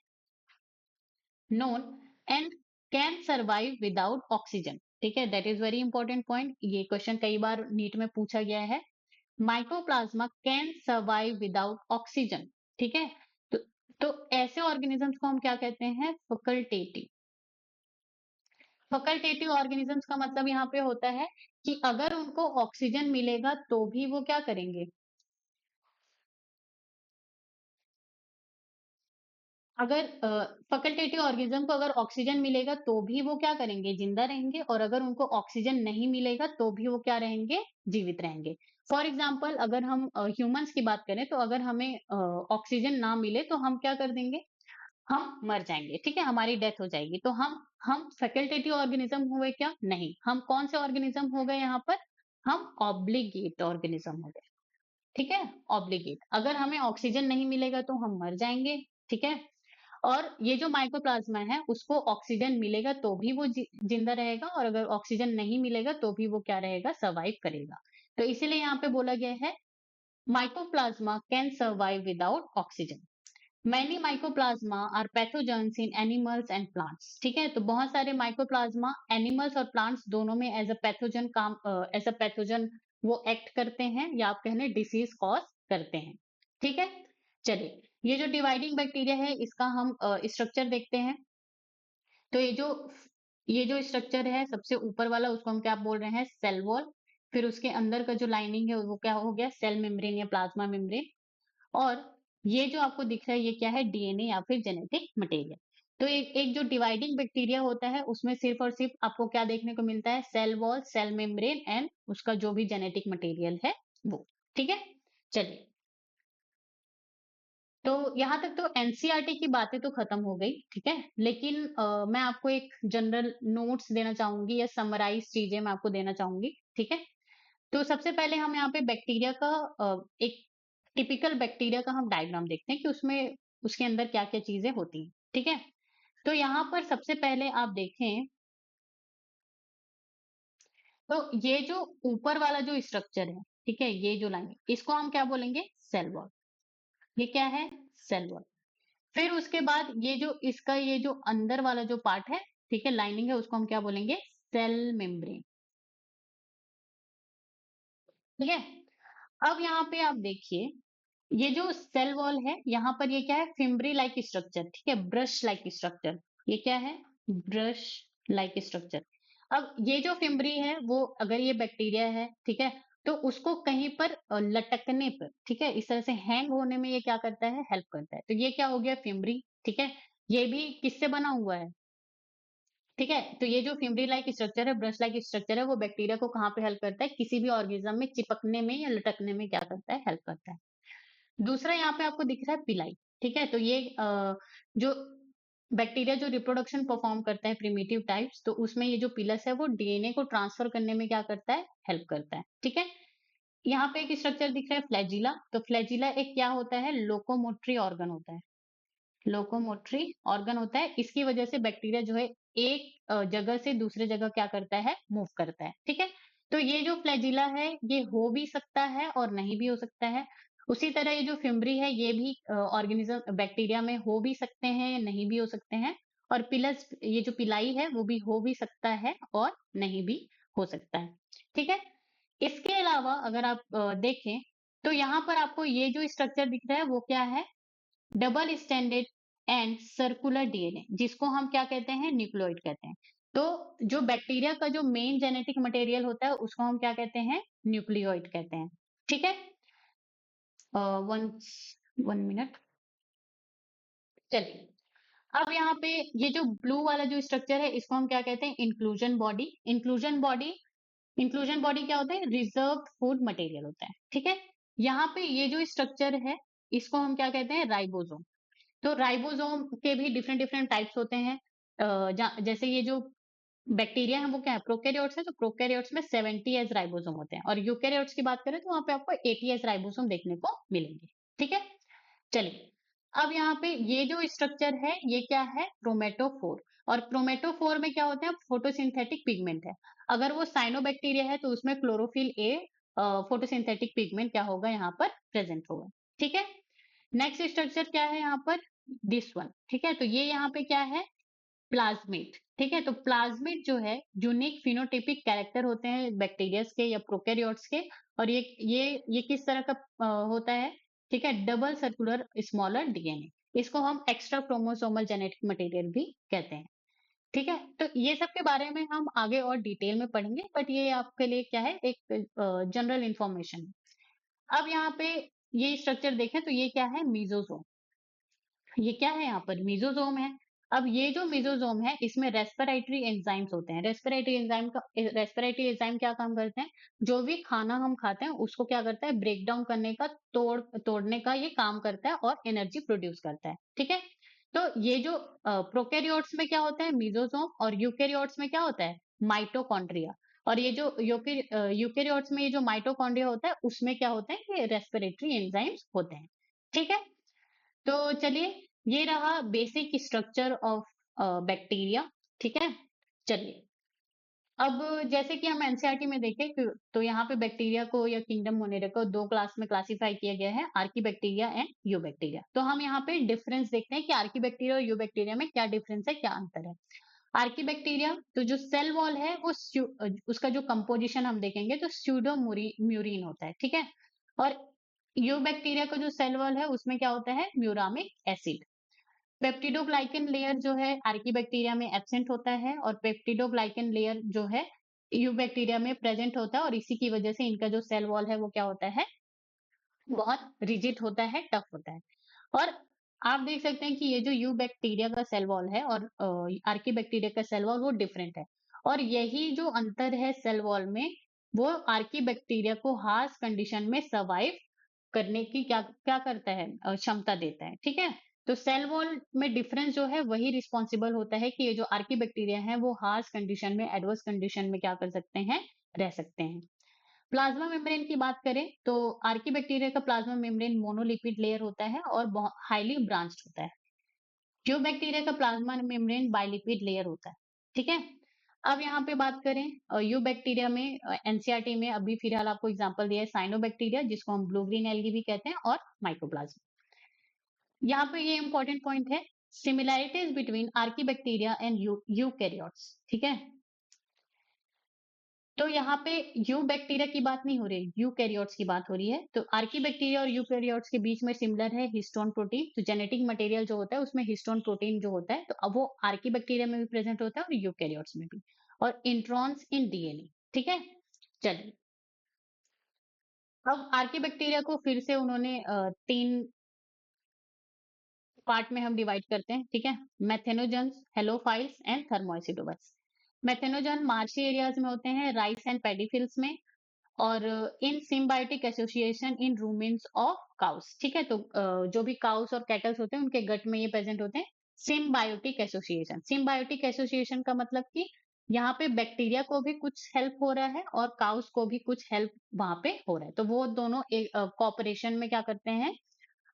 known and can survive without oxygen. ठीक है, that is very important point, ये क्वेश्चन कई बार नीट में पूछा गया है। Mycoplasma can survive without oxygen. ठीक है, तो, तो ऐसे ऑर्गेनिजम्स को हम क्या कहते हैं, फैकल्टेटिव। फैकल्टेटिव ऑर्गेनिजम्स का मतलब यहाँ पे होता है कि अगर उनको ऑक्सीजन मिलेगा तो भी वो क्या करेंगे, अगर फैकल्टेटिव ऑर्गेनिज्म को अगर ऑक्सीजन मिलेगा तो भी वो क्या करेंगे, जिंदा रहेंगे, और अगर उनको ऑक्सीजन नहीं मिलेगा तो भी वो क्या रहेंगे, जीवित रहेंगे। फॉर एग्जाम्पल अगर हम ह्यूमंस की बात करें तो अगर हमें ऑक्सीजन ना मिले तो हम क्या कर देंगे, हम मर जाएंगे। ठीक है, हमारी डेथ हो जाएगी। तो हम फैकल्टेटिव ऑर्गेनिज्म हुए क्या, नहीं, हम कौन से ऑर्गेनिज्म हो गए यहाँ पर, हम ऑब्लिगेट ऑर्गेनिज्म हो गए। ठीक है, ऑब्लिगेट, अगर हमें ऑक्सीजन नहीं मिलेगा तो हम मर जाएंगे। ठीक है, और ये जो माइकोप्लाज्मा है उसको ऑक्सीजन मिलेगा तो भी वो जिंदा रहेगा, और अगर ऑक्सीजन नहीं मिलेगा तो भी वो क्या रहेगा, सर्वाइव करेगा। तो इसीलिए यहाँ पे बोला गया है mycoplasma can survive without oxygen. Many mycoplasma are pathogens in animals and plants. ठीक है, तो बहुत सारे माइकोप्लाज्मा एनिमल्स और प्लांट्स दोनों में एज अ पैथोजन काम, एज अ पैथोजन वो एक्ट करते हैं, या आप कहने डिसीज कॉज करते हैं। ठीक है, चलिए ये जो डिवाइडिंग बैक्टीरिया है इसका हम स्ट्रक्चर देखते हैं। तो ये जो स्ट्रक्चर है सबसे ऊपर वाला उसको हम क्या बोल रहे हैं, सेल वॉल। फिर उसके अंदर का जो लाइनिंग है वो क्या हो गया, सेल मेम्ब्रेन या प्लाज्मा मेम्ब्रेन। और ये जो आपको दिख रहा है ये क्या है, डीएनए या फिर जेनेटिक मटेरियल। तो एक जो डिवाइडिंग बैक्टीरिया होता है उसमें सिर्फ और सिर्फ आपको क्या देखने को मिलता है, cell wall, cell membrane and उसका जो भी जेनेटिक मटेरियल है वो। ठीक है, चलिए तो यहाँ तक तो एनसीईआरटी की बातें तो खत्म हो गई। ठीक है, लेकिन मैं आपको एक जनरल नोट्स देना चाहूंगी या समराइज चीजें मैं आपको देना चाहूंगी। ठीक है, तो सबसे पहले हम यहाँ पे बैक्टीरिया का एक टिपिकल बैक्टीरिया का हम डायग्राम देखते हैं कि उसमें उसके अंदर क्या क्या चीजें होती हैं। ठीक है, तो यहाँ पर सबसे पहले आप देखें तो ये जो ऊपर वाला जो स्ट्रक्चर है, ठीक है, ये जो लाइन इसको हम क्या बोलेंगे, सेल वॉल। ये क्या है, सेल वॉल। फिर उसके बाद ये जो इसका ये जो अंदर वाला जो पार्ट है, ठीक है, लाइनिंग है, उसको हम क्या बोलेंगे, सेल मेम्ब्रेन। ठीक है, अब यहाँ पे आप देखिए ये जो सेल वॉल है यहाँ पर ये क्या है, फिम्ब्री लाइक स्ट्रक्चर। ठीक है, ब्रश लाइक स्ट्रक्चर, ये क्या है, ब्रश लाइक स्ट्रक्चर। अब ये जो फिम्ब्री है वो अगर ये बैक्टीरिया है, ठीक है, तो उसको कहीं पर लटकने पर, ठीक है, इस तरह से हैंग होने में ये क्या करता है, हेल्प करता है। तो ये क्या हो गया, फिम्ब्री। ठीक है, ये भी किससे बना हुआ है, ठीक है, तो ये जो फिम्ब्री लाइक स्ट्रक्चर है, ब्रश लाइक स्ट्रक्चर है, वो बैक्टीरिया को कहाँ पे हेल्प करता है, किसी भी ऑर्गेनिज्म में चिपकने में या लटकने में क्या करता है, हेल्प करता है। दूसरा यहाँ पे आपको दिख रहा है पिलाई। ठीक है, तो ये जो बैक्टीरिया जो रिप्रोडक्शन परफॉर्म करता है प्रिमिटिव टाइप्स, तो उसमें ये जो पिलस है वो डीएनए को ट्रांसफर करने में क्या करता है, हेल्प करता है। ठीक है, यहाँ पे एक स्ट्रक्चर दिख रहा है फ्लैजिला। तो फ्लैजिला एक क्या होता है, लोकोमोटरी ऑर्गन होता है। लोकोमोटरी ऑर्गन होता है, इसकी वजह से बैक्टीरिया जो है एक जगह से दूसरे जगह क्या करता है, मूव करता है। ठीक है, तो ये जो फ्लैजिला है ये हो भी सकता है और नहीं भी हो सकता है। उसी तरह ये जो फिम्बरी है ये भी ऑर्गेनिज्म बैक्टीरिया में हो भी सकते हैं, नहीं भी हो सकते हैं। और पिलस ये जो पिलाई है वो भी हो भी सकता है और नहीं भी हो सकता है। ठीक है। इसके अलावा अगर आप देखें तो यहाँ पर आपको ये जो स्ट्रक्चर दिख रहा है वो क्या है, double standard and circular DNA, जिसको हम क्या कहते हैं, न्यूक्लियोइड कहते हैं। तो जो बैक्टीरिया का जो मेन जेनेटिक मटेरियल होता है उसको हम क्या कहते हैं, न्यूक्लियोइड कहते हैं। ठीक है। वन वन मिनट, चलिए। अब यहाँ पे ये जो ब्लू वाला जो स्ट्रक्चर है इसको हम क्या कहते हैं, इंक्लूजन बॉडी। इंक्लूजन बॉडी क्या होता है, रिजर्व फूड मटेरियल होता है। ठीक है। यहाँ पे ये जो स्ट्रक्चर है इसको हम क्या कहते हैं, राइबोसोम। तो राइबोसोम के भी डिफरेंट डिफरेंट टाइप्स होते हैं। जैसे ये जो बैक्टीरिया है वो क्या है, प्रोकैरियोट्स है, तो प्रोकैरियोट्स में 70 एस राइबोसोम होते हैं, और यूकैरियोट्स की बात करें तो वहां पे आपको 80 एस राइबोसोम देखने को मिलेंगे। ठीक है। चलिए, अब यहाँ पे ये जो स्ट्रक्चर है ये क्या है, क्रोमेटोफोर। और क्रोमेटोफोर में क्या होते हैं, फोटोसिंथेटिक पिगमेंट है। अगर वो साइनोबैक्टीरिया है तो उसमें क्लोरोफिल ए फोटोसिंथेटिक पिगमेंट क्या होगा, यहाँ पर प्रेजेंट होगा। ठीक है। नेक्स्ट स्ट्रक्चर क्या है यहाँ पर, दिस वन। ठीक है। तो ये यहाँ पे क्या है, प्लाज्मिड। ठीक है। तो प्लाज्मिड जो है यूनिक फिनोटिपिक कैरेक्टर होते हैं बैक्टीरियस के या प्रोकैरियोट्स के। और ये किस तरह का होता है, ठीक है, डबल सर्कुलर स्मॉलर डीएनए। इसको हम एक्स्ट्रा क्रोमोसोमल जेनेटिक मटेरियल भी कहते हैं। ठीक है। तो ये सब के बारे में हम आगे और डिटेल में पढ़ेंगे, बट ये आपके लिए क्या है, एक जनरल इंफॉर्मेशन। अब यहाँ पे ये स्ट्रक्चर देखें तो ये क्या है, मीजोजोम। ये क्या है, यहाँ पर मीजोजोम है। अब ये जो मीजोजोम है इसमें रेस्पिरेटरी एंजाइम्स होते हैं। रेस्पिरेटरी एंजाइम क्या काम करते हैं, जो भी खाना हम खाते हैं उसको क्या करता है, ब्रेक डाउन करने का, तोड़ने का ये काम करता है और एनर्जी प्रोड्यूस करता है। ठीक है। तो ये जो प्रोकैरियोट्स में क्या होता है, मीजोजोम, और यूकैरियोट्स में क्या होता है, माइटोकॉन्ड्रिया। और ये जो यूकैरियोट्स में ये जो माइटोकॉन्ड्रिया होता है उसमें क्या होता है, ये रेस्पिरेटरी एंजाइम्स होते हैं। ठीक है। तो चलिए, ये रहा बेसिक स्ट्रक्चर ऑफ बैक्टीरिया। ठीक है। चलिए, अब जैसे कि हम एनसीईआरटी में देखें तो यहाँ पे बैक्टीरिया को या किंगडम मोनेरा को दो क्लास में क्लासिफाई किया गया है, Archie bacteria and you bacteria. तो हम यहाँ पे डिफरेंस देखते हैं कि आर्की बैक्टीरिया और यू बैक्टीरिया में क्या डिफरेंस है, क्या अंतर है। आर्की बैक्टीरिया तो जो सेल वॉल है वो उसका जो कंपोजिशन हम देखेंगे तो स्यूडो म्यूरिन होता है। ठीक है। और यू बैक्टीरिया का जो सेल वॉल है उसमें क्या होता है, म्यूरामिक एसिड। पेप्टिडोग्लाइकन लेयर जो है आर्की बैक्टीरिया में एब्सेंट होता है, और पेप्टिडोग्लाइकन लेयर जो है यू बैक्टीरिया में प्रेजेंट होता है, और इसी की वजह से इनका जो सेल वॉल है वो क्या होता है, बहुत रिजिड होता है, टफ होता है। और आप देख सकते हैं कि ये जो यू बैक्टीरिया का सेल वॉल है और आर्की बैक्टीरिया का सेल वॉल वो डिफरेंट है। और यही जो अंतर है सेल वॉल में, वो आर्की बैक्टीरिया को हार्श कंडीशन में सर्वाइव करने की क्या क्या करता है, क्षमता देता है। ठीक है। तो सेल वॉल में डिफरेंस जो है वही रिस्पॉन्सिबल होता है कि ये जो आर्की बैक्टीरिया है वो हार्श कंडीशन में, एडवर्स कंडीशन में क्या कर सकते हैं, रह सकते हैं। प्लाज्मा मेम्ब्रेन की बात करें तो आर्की बैक्टीरिया का प्लाज्मा मेम्ब्रेन मोनोलिपिड लेयर होता है और हाईली ब्रांच्ड होता है। ट्यूब बैक्टीरिया का प्लाज्मा मेम्ब्रेन बाइलिपिड लेयर होता है। ठीक है। अब यहाँ पे बात करें यू बैक्टीरिया में, एनसीईआरटी में अभी फिलहाल आपको एग्जांपल दिया है साइनोबैक्टीरिया, जिसको हम ब्लू ग्रीन एल्गी भी कहते हैं, और माइकोप्लाज्मा। यहाँ पे ये इंपॉर्टेंट पॉइंट है, similarities between Archie bacteria and eukaryotes. ठीक है। तो यहाँ पे यू बैक्टीरिया की बात नहीं हो रही, यूकैरियोट्स की बात हो रही है। तो आर्की बैक्टीरिया और यूकैरियोट्स के बीच में सिमिलर है हिस्टोन प्रोटीन। तो जेनेटिक मटेरियल जो होता है उसमें हिस्टोन प्रोटीन जो होता है, तो अब वो आर्की बैक्टीरिया में भी प्रेजेंट होता है और यूकैरियोट्स में भी। और इंट्रॉन्स इन डीएनए। ठीक है। चलिए, अब आर्की बैक्टीरिया को फिर से उन्होंने तीन पार्ट में हम डिवाइड करते हैं। ठीक है। Methanogens, halophiles and thermoacidophiles. Methanogen marshy areas में होते हैं, राइस एंड पैडी फील्ड्स में, और in symbiotic association in rumens of cows. ठीक है। तो जो भी काउस और कैटल्स होते हैं उनके गट में ये प्रेजेंट होते हैं। सिम्बायोटिक एसोसिएशन, सिम्बायोटिक एसोसिएशन का मतलब कि यहाँ पे बैक्टीरिया को भी कुछ हेल्प हो रहा है और काउस को भी कुछ हेल्प वहां पे हो रहा है, तो वो दोनों एक कॉपरेशन में क्या करते हैं,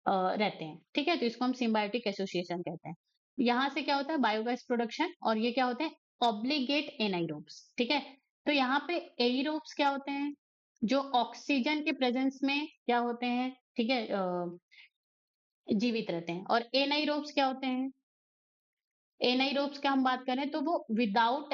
रहते हैं। ठीक है। तो इसको हम सिम्बायोटिक एसोसिएशन कहते हैं। यहाँ से क्या होता है, बायोगैस प्रोडक्शन, और ये क्या होते हैं, ऑब्लिगेट एनाइरोब्स। ठीक है। तो यहाँ पे एरोब्स क्या होते हैं, जो ऑक्सीजन के प्रेजेंस में क्या होते हैं, ठीक है, जीवित रहते हैं। और एनाइरोब्स क्या होते हैं? एनाइरोब्स का हम बात करें तो वो विदाउट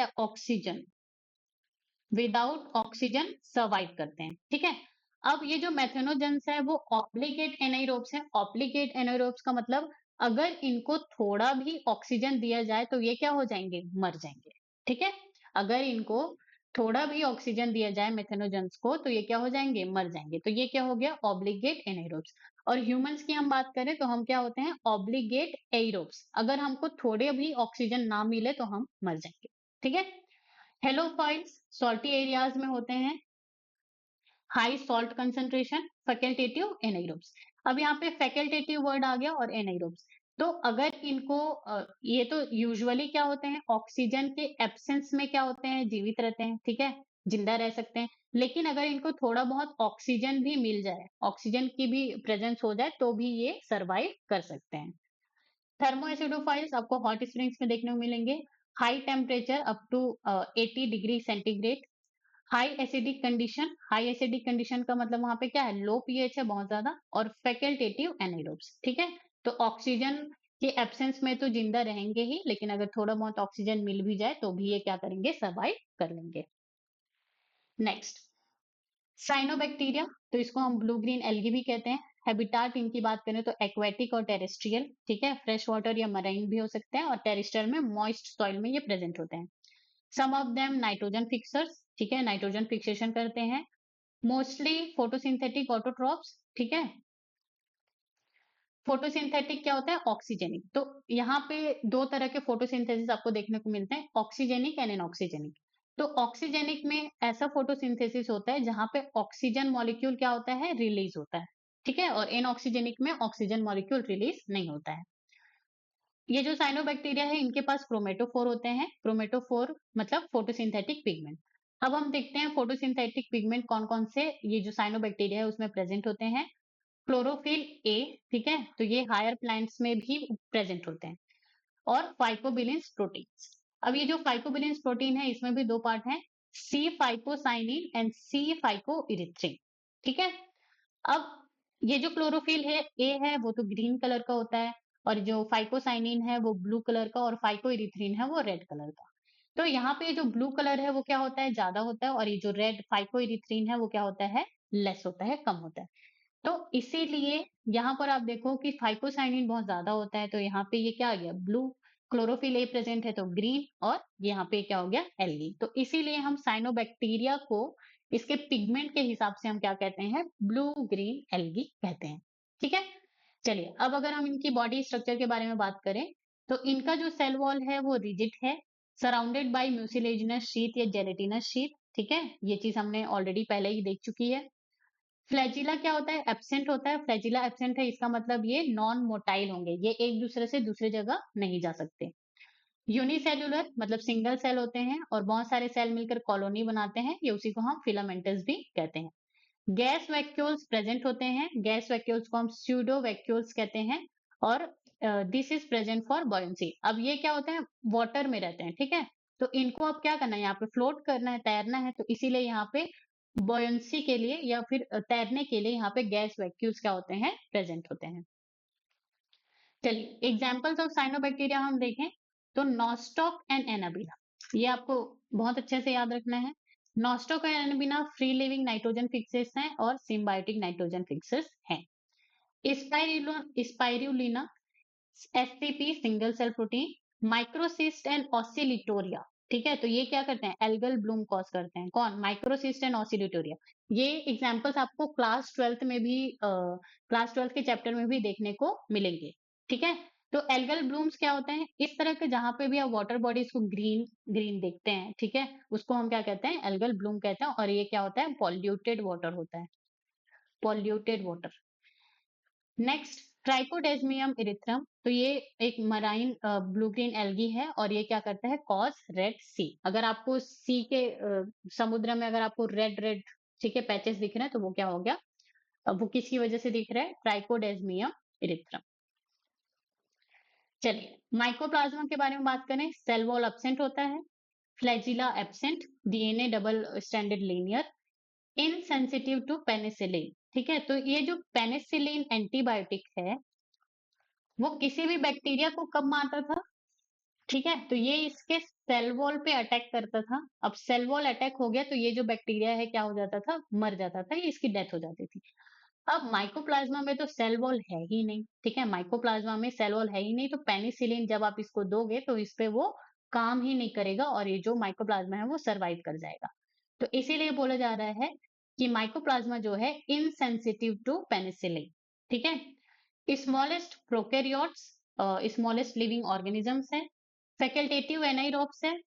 ऑक्सीजन सर्वाइव करते हैं, ठीक है। अब ये जो मेथनोजेंस है वो ऑब्लिगेट एनाइरोब्स है। ऑब्लिगेट एनाइरोब्स का मतलब अगर इनको थोड़ा भी ऑक्सीजन दिया जाए तो ये क्या हो जाएंगे? मर जाएंगे, ठीक है। अगर इनको थोड़ा भी ऑक्सीजन दिया जाए मेथनोजेंस को तो ये क्या हो जाएंगे? मर जाएंगे। तो ये क्या हो गया? ऑब्लिगेट एनाइरोब्स। और ह्यूमंस की हम बात करें तो हम क्या होते हैं? Obligate aerobes. अगर हमको थोड़े भी ऑक्सीजन ना मिले तो हम मर जाएंगे, ठीक है। हेलोफाइल्स सॉल्टी एरियाज में होते हैं, हाई सॉल्ट कंसंट्रेशन, फैकल्टेटिव एनाइरोब्स। अब यहाँ पे फैकल्टेटिव वर्ड आ गया और एनाइरोब्स। तो अगर इनको ये तो यूजुअली क्या होते हैं? ऑक्सीजन के एब्सेंस में क्या होते हैं? जीवित रहते हैं, ठीक है, जिंदा रह सकते हैं। लेकिन अगर इनको थोड़ा बहुत ऑक्सीजन भी मिल जाए, ऑक्सीजन की भी प्रेजेंस हो जाए तो भी ये सर्वाइव कर सकते हैं। थर्मो एसिडोफाइल्स आपको हॉट स्प्रिंग्स में देखने को मिलेंगे, high temperature up to 80 degree centigrade. High acidic condition का मतलब वहां पे क्या है? लो पीएच है बहुत ज्यादा। और फैकल्टेटिव एनाइरोब्स, ठीक है। तो ऑक्सीजन के एब्सेंस में तो जिंदा रहेंगे ही, लेकिन अगर थोड़ा बहुत ऑक्सीजन मिल भी जाए तो भी ये क्या करेंगे? सर्वाइव कर लेंगे। नेक्स्ट, साइनोबैक्टीरिया, तो इसको हम ब्लू ग्रीन एल्गी भी कहते हैं। हैबिटाट इनकी बात करें तो एक्वेटिक और टेरेस्ट्रियल, ठीक है, फ्रेश वाटर या मराइन भी हो सकते हैं, और टेरेस्ट्रियल में मॉइस्ट सॉइल में ये प्रेजेंट होते हैं। Some of them nitrogen fixers, ठीक है, नाइट्रोजन फिक्सेशन करते हैं। मोस्टली फोटोसिंथेटिक ऑटोट्रॉप्स, ठीक है। फोटोसिंथेटिक क्या होता है? ऑक्सीजेनिक। तो यहाँ पे दो तरह के फोटोसिंथेसिस आपको देखने को मिलते हैं, ऑक्सीजेनिक एंड इनऑक्सीजेनिक। तो ऑक्सीजेनिक में ऐसा फोटोसिंथेसिस होता है जहां पे ऑक्सीजन मॉलिक्यूल क्या होता है? रिलीज होता है, ठीक है। और इनऑक्सीजेनिक में ऑक्सीजन मॉलिक्यूल रिलीज नहीं होता है। ये जो साइनोबैक्टीरिया है इनके पास क्रोमेटोफोर होते हैं। क्रोमेटोफोर मतलब फोटोसिंथेटिक पिगमेंट। अब हम देखते हैं फोटोसिंथेटिक पिगमेंट कौन कौन से ये जो साइनोबैक्टीरिया है उसमें प्रेजेंट होते हैं। क्लोरोफिल ए, ठीक है, तो ये हायर प्लांट्स में भी प्रेजेंट होते हैं। और फाइकोबिलिन्स प्रोटीन्स। अब ये जो फाइकोबिलिन्स प्रोटीन है इसमें भी दो पार्ट हैं, सी फाइकोसाइनिन एंड सी फाइकोइरिथ्रिन, ठीक है। अब ये जो क्लोरोफिल है ए है वो तो ग्रीन कलर का होता है, और जो फाइकोसाइनिन है वो ब्लू कलर का, और फाइकोइरिथ्रिन है वो रेड कलर का। तो यहाँ पे जो ब्लू कलर है वो क्या होता है? ज्यादा होता है, और ये जो रेड फाइकोइरिथ्रिन है वो क्या होता है? लेस होता है, कम होता है। तो इसीलिए यहाँ पर आप देखो कि फाइकोसाइनिन बहुत ज्यादा होता है, तो यहाँ पे ये क्या आ गया? ब्लू। क्लोरोफिल ए प्रेजेंट है तो ग्रीन, और यहाँ पे क्या हो गया? एल्गी। तो इसीलिए हम साइनोबैक्टीरिया को इसके पिगमेंट के हिसाब से हम क्या कहते हैं? ब्लू ग्रीन एल्गी कहते हैं, ठीक है। चलिए, अब अगर हम इनकी बॉडी स्ट्रक्चर के बारे में बात करें तो इनका जो सेल वॉल है वो रिजिड है, सराउंडेड बाय म्यूसिलेजिनस शीथ या जेलेटिनस शीथ, ठीक है। ये चीज हमने ऑलरेडी पहले ही देख चुकी है। फ्लैजिला क्या होता है? एब्सेंट होता है। फ्लैजिला एब्सेंट है इसका मतलब ये नॉन मोटाइल होंगे, ये एक दूसरे से दूसरी जगह नहीं जा सकते। यूनिसेल्युलर मतलब सिंगल सेल होते हैं, और बहुत सारे सेल मिलकर कॉलोनी बनाते हैं, ये उसी को हम फिलामेंटस भी कहते हैं। गैस वैक्यूल्स प्रेजेंट होते हैं, गैस वैक्यूल्स को हम स्यूडो वैक्यूल्स कहते हैं। और this is present for buoyancy. अब ये क्या होते हैं? वाटर में रहते हैं, ठीक है। तो इनको अब क्या करना है? यहाँ पे फ्लोट करना है, तैरना है, तो इसीलिए यहाँ पे बॉयंसी के लिए या फिर तैरने के लिए यहाँ पे गैस वैक्यूल्स क्या होते हैं? प्रेजेंट होते हैं। चलिए, एग्जाम्पल्स ऑफ साइनोबैक्टीरिया हम देखें तो नॉस्टॉक एंड एनाबीना, ये आपको बहुत अच्छे से याद रखना है। Nostoc and Anabaena free living nitrogen fixers हैं और सिम्बायोटिक नाइट्रोजन फिक्सेस हैं। Spirulina SCP single cell protein, Microcystis and Oscillatoria, ठीक है। तो ये क्या करते हैं? एल्गल ब्लूम कॉज करते हैं। कौन? माइक्रोसिस्ट एंड ऑसिलिटोरिया। ये एग्जांपल्स आपको क्लास ट्वेल्थ के चैप्टर में भी देखने को मिलेंगे, ठीक है। तो एल्गल ब्लूम्स क्या होते हैं? इस तरह के जहां पे भी आप वाटर बॉडीज को ग्रीन ग्रीन देखते हैं, ठीक है, उसको हम क्या कहते हैं? एल्गल ब्लूम कहते हैं। और ये क्या होता है? पॉल्यूटेड वाटर होता है, पॉल्यूटेड वाटर। नेक्स्ट, ट्राइकोडेस्मियम इरिथ्रम, तो ये एक मराइन ब्लू ग्रीन एल्गी है, और ये क्या करता है? कॉज रेड सी। अगर आपको सी के समुद्र में अगर आपको रेड रेड, ठीक है, पैचेस दिख रहे हैं तो वो क्या हो गया? वो किसकी वजह से दिख रहा है? ट्राइकोडेस्मियम इरिथ्रम। चलिए, माइकोप्लाज्मा के बारे में बात करें, सेल वॉल एब्सेंट होता है, flagella absent, DNA double standard linear, insensitive to penicillin. ठीक है, तो ये जो पेनिसिलिन एंटीबायोटिक है वो किसी भी बैक्टीरिया को कब मारता था? ठीक है, तो ये इसके सेल वॉल पे अटैक करता था। अब सेल वॉल अटैक हो गया तो ये जो बैक्टीरिया है क्या हो जाता था? मर जाता था, ये इसकी डेथ हो जाती थी। अब माइकोप्लाज्मा में तो सेल वॉल है ही नहीं। ठीक है, माइकोप्लाज्मा में सेल वॉल है ही नहीं, तो पेनिसिलिन जब आप इसको दोगे तो इस पे वो काम ही नहीं करेगा और ये जो माइकोप्लाज्मा है वो सर्वाइव कर जाएगा। तो इसीलिए बोला जा रहा है कि माइकोप्लाज्मा जो है इनसेंसिटिव टू पेनिसिलिन। ठीक है, smallest prokaryotes, smallest living organisms है, फैकल्टेटिव एनाइरोब्स है।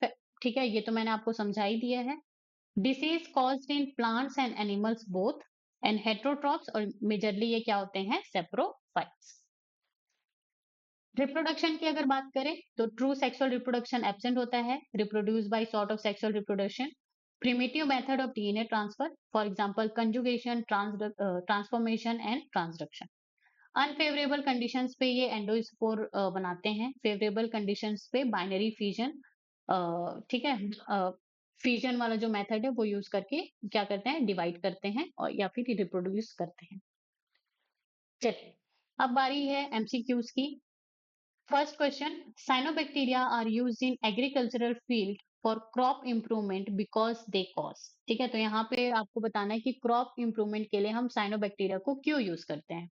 ठीक है, ये तो मैंने आपको समझा ही दिया है। Disease caused in plants and animals both, and heterotrophs, और मेजरली ये क्या होते हैं? सेप्रोफाइट्स। रिप्रोडक्शन की अगर बात करें तो ट्रू सेक्सुअल रिप्रोडक्शन एब्सेंट होता है, reproduce by sort of sexual reproduction, primitive method of DNA transfer, for example conjugation, transformation and transduction. Unfavourable conditions पे ये एंडोस्पोर बनाते हैं, फेवरेबल कंडीशंस पे बाइनरी फिजन, ठीक है, फिजन वाला जो मेथड है वो यूज करके क्या करते हैं? डिवाइड करते हैं और या फिर रिप्रोड्यूस करते हैं। चलिए, अब बारी है एमसीक्यूज की। First question, cyanobacteria are used in agricultural field for crop improvement because they cause. ठीक है, तो यहाँ पे आपको बताना है कि क्रॉप इंप्रूवमेंट के लिए हम साइनोबैक्टीरिया को क्यों यूज करते हैं।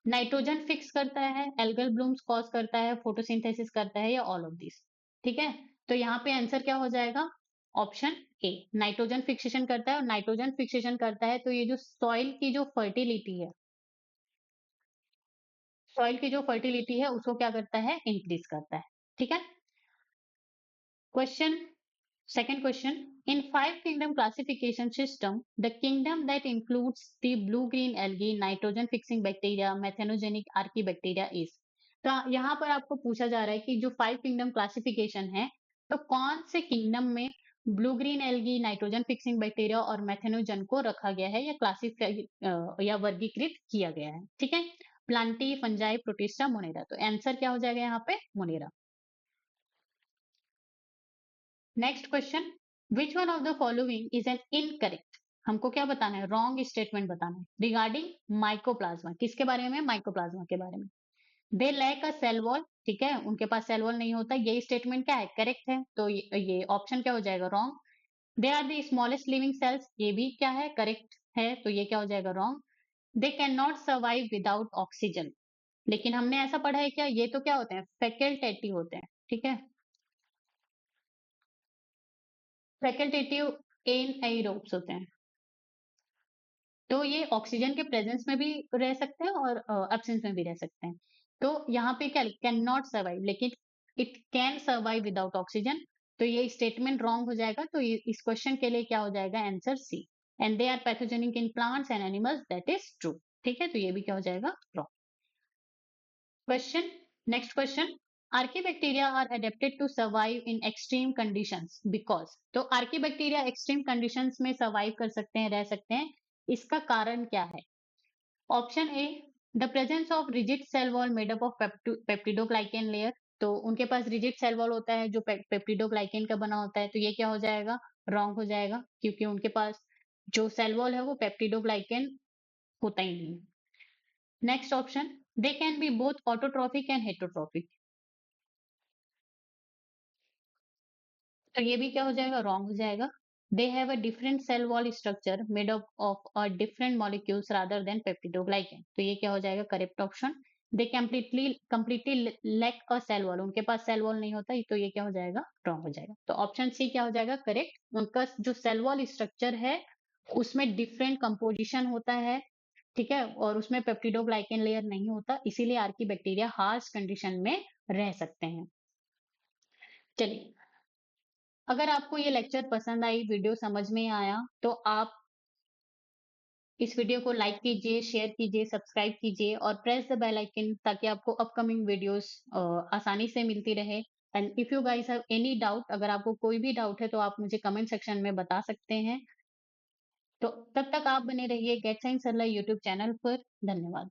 नाइट्रोजन फिक्स करता है, एल्गल ब्लूम्स कॉज करता है, फोटोसिंथेसिस करता है, या ऑल ऑफ दिस। ठीक है, तो यहाँ पे आंसर क्या हो जाएगा? ऑप्शन ए, नाइट्रोजन फिक्सेशन करता है। और नाइट्रोजन फिक्सेशन करता है तो ये जो सॉइल की जो फर्टिलिटी है, सॉइल की जो फर्टिलिटी है उसको क्या करता है? इंक्रीज करता है। ठीक है, question, second question, in five kingdom classification system, the kingdom that includes the blue-green algae, nitrogen fixing bacteria, methanogenic archaebacteria is। तो यहाँ पर आपको पूछा जा रहा है कि जो फाइव किंगडम क्लासिफिकेशन है तो कौन से किंगडम में blue green algae, nitrogen fixing bacteria और मेथेनोजन को रखा गया है या क्लासिफाई या वर्गीकृत किया गया है। ठीक है, प्लांटी, फंजाई, प्रोटिस्टा, मोनेरा। तो आंसर क्या हो जाएगा यहाँ पे? Monera. Next question, which one of the following is an incorrect. हमको क्या बताना है? रॉन्ग स्टेटमेंट बताना है रिगार्डिंग माइकोप्लाज्मा। किसके बारे में? माइकोप्लाज्मा के बारे में। They lack a cell wall. ठीक है, उनके पास सेल वॉल नहीं होता, ये स्टेटमेंट क्या है? करेक्ट है, तो ये ऑप्शन क्या हो जाएगा? Wrong. They are the smallest living cells, ये भी क्या है? करेक्ट है, तो ये क्या हो जाएगा? Wrong. They can not survive without oxygen, लेकिन हमने ऐसा पढ़ा है क्या? ये तो क्या होते हैं? फैकल्टेटिव होते हैं। ठीक है, फैकल्टेटिव एनाइरोब्स होते हैं, तो ये ऑक्सीजन के प्रेजेंस में भी रह सकते हैं और एब्सेंस में भी रह सकते हैं। तो यहाँ पे क्या? कैन नॉट सर्वाइव, लेकिन it can survive without oxygen. तो ये स्टेटमेंट रॉन्ग हो जाएगा, तो ये इस क्वेश्चन के लिए क्या हो जाएगा? Answer C. And they are pathogenic in plants and animals, that is true. ठीक है, तो ये भी क्या हो जाएगा? Wrong. Question, next question, archaebacteria are adapted to survive in extreme conditions because. तो आर्कीबैक्टीरिया एक्सट्रीम कंडीशंस में सर्वाइव कर सकते हैं, रह सकते हैं, इसका कारण क्या है? Option A, the presence of rigid cell wall made up of peptidoglycan layer. तो उनके पास रिजिड सेल वॉल होता है जो पेप्टिडोग्लाइकेन का बना होता है, तो ये क्या हो जाएगा? रॉन्ग हो जाएगा, क्योंकि उनके पास जो सेल वॉल है वो पेप्टिडोग्लाइकेन होता ही नहीं है। Next option, they can be both autotrophic and heterotrophic. तो ये भी क्या हो जाएगा? रॉन्ग हो जाएगा। They have a different cell wall structure made up of a different molecules rather than peptidoglycan. तो ये क्या हो जाएगा? Correct option. They completely lack a cell wall, उनके पास सेल वॉल नहीं होता, तो ये क्या हो जाएगा? रॉन्ग हो जाएगा। तो ऑप्शन सी क्या हो जाएगा? करेक्ट। उनका जो सेल वॉल स्ट्रक्चर है उसमें डिफरेंट कंपोजिशन होता है। ठीक है, और उसमें पेप्टिडोग्लाइकेन लेयर नहीं होता, इसीलिए आर्की बैक्टीरिया हार्श कंडीशन में रह सकते हैं। चलिए, अगर आपको ये लेक्चर पसंद आई, वीडियो समझ में आया, तो आप इस वीडियो को लाइक कीजिए, शेयर कीजिए, सब्सक्राइब कीजिए और प्रेस द बेल आइकन, ताकि आपको अपकमिंग वीडियोस आसानी से मिलती रहे। And if you guys have any doubt, अगर आपको कोई भी डाउट है तो आप मुझे कमेंट सेक्शन में बता सकते हैं। तो तब तक आप बने रहिए गेट साइंस सरला यूट्यूब चैनल पर। धन्यवाद।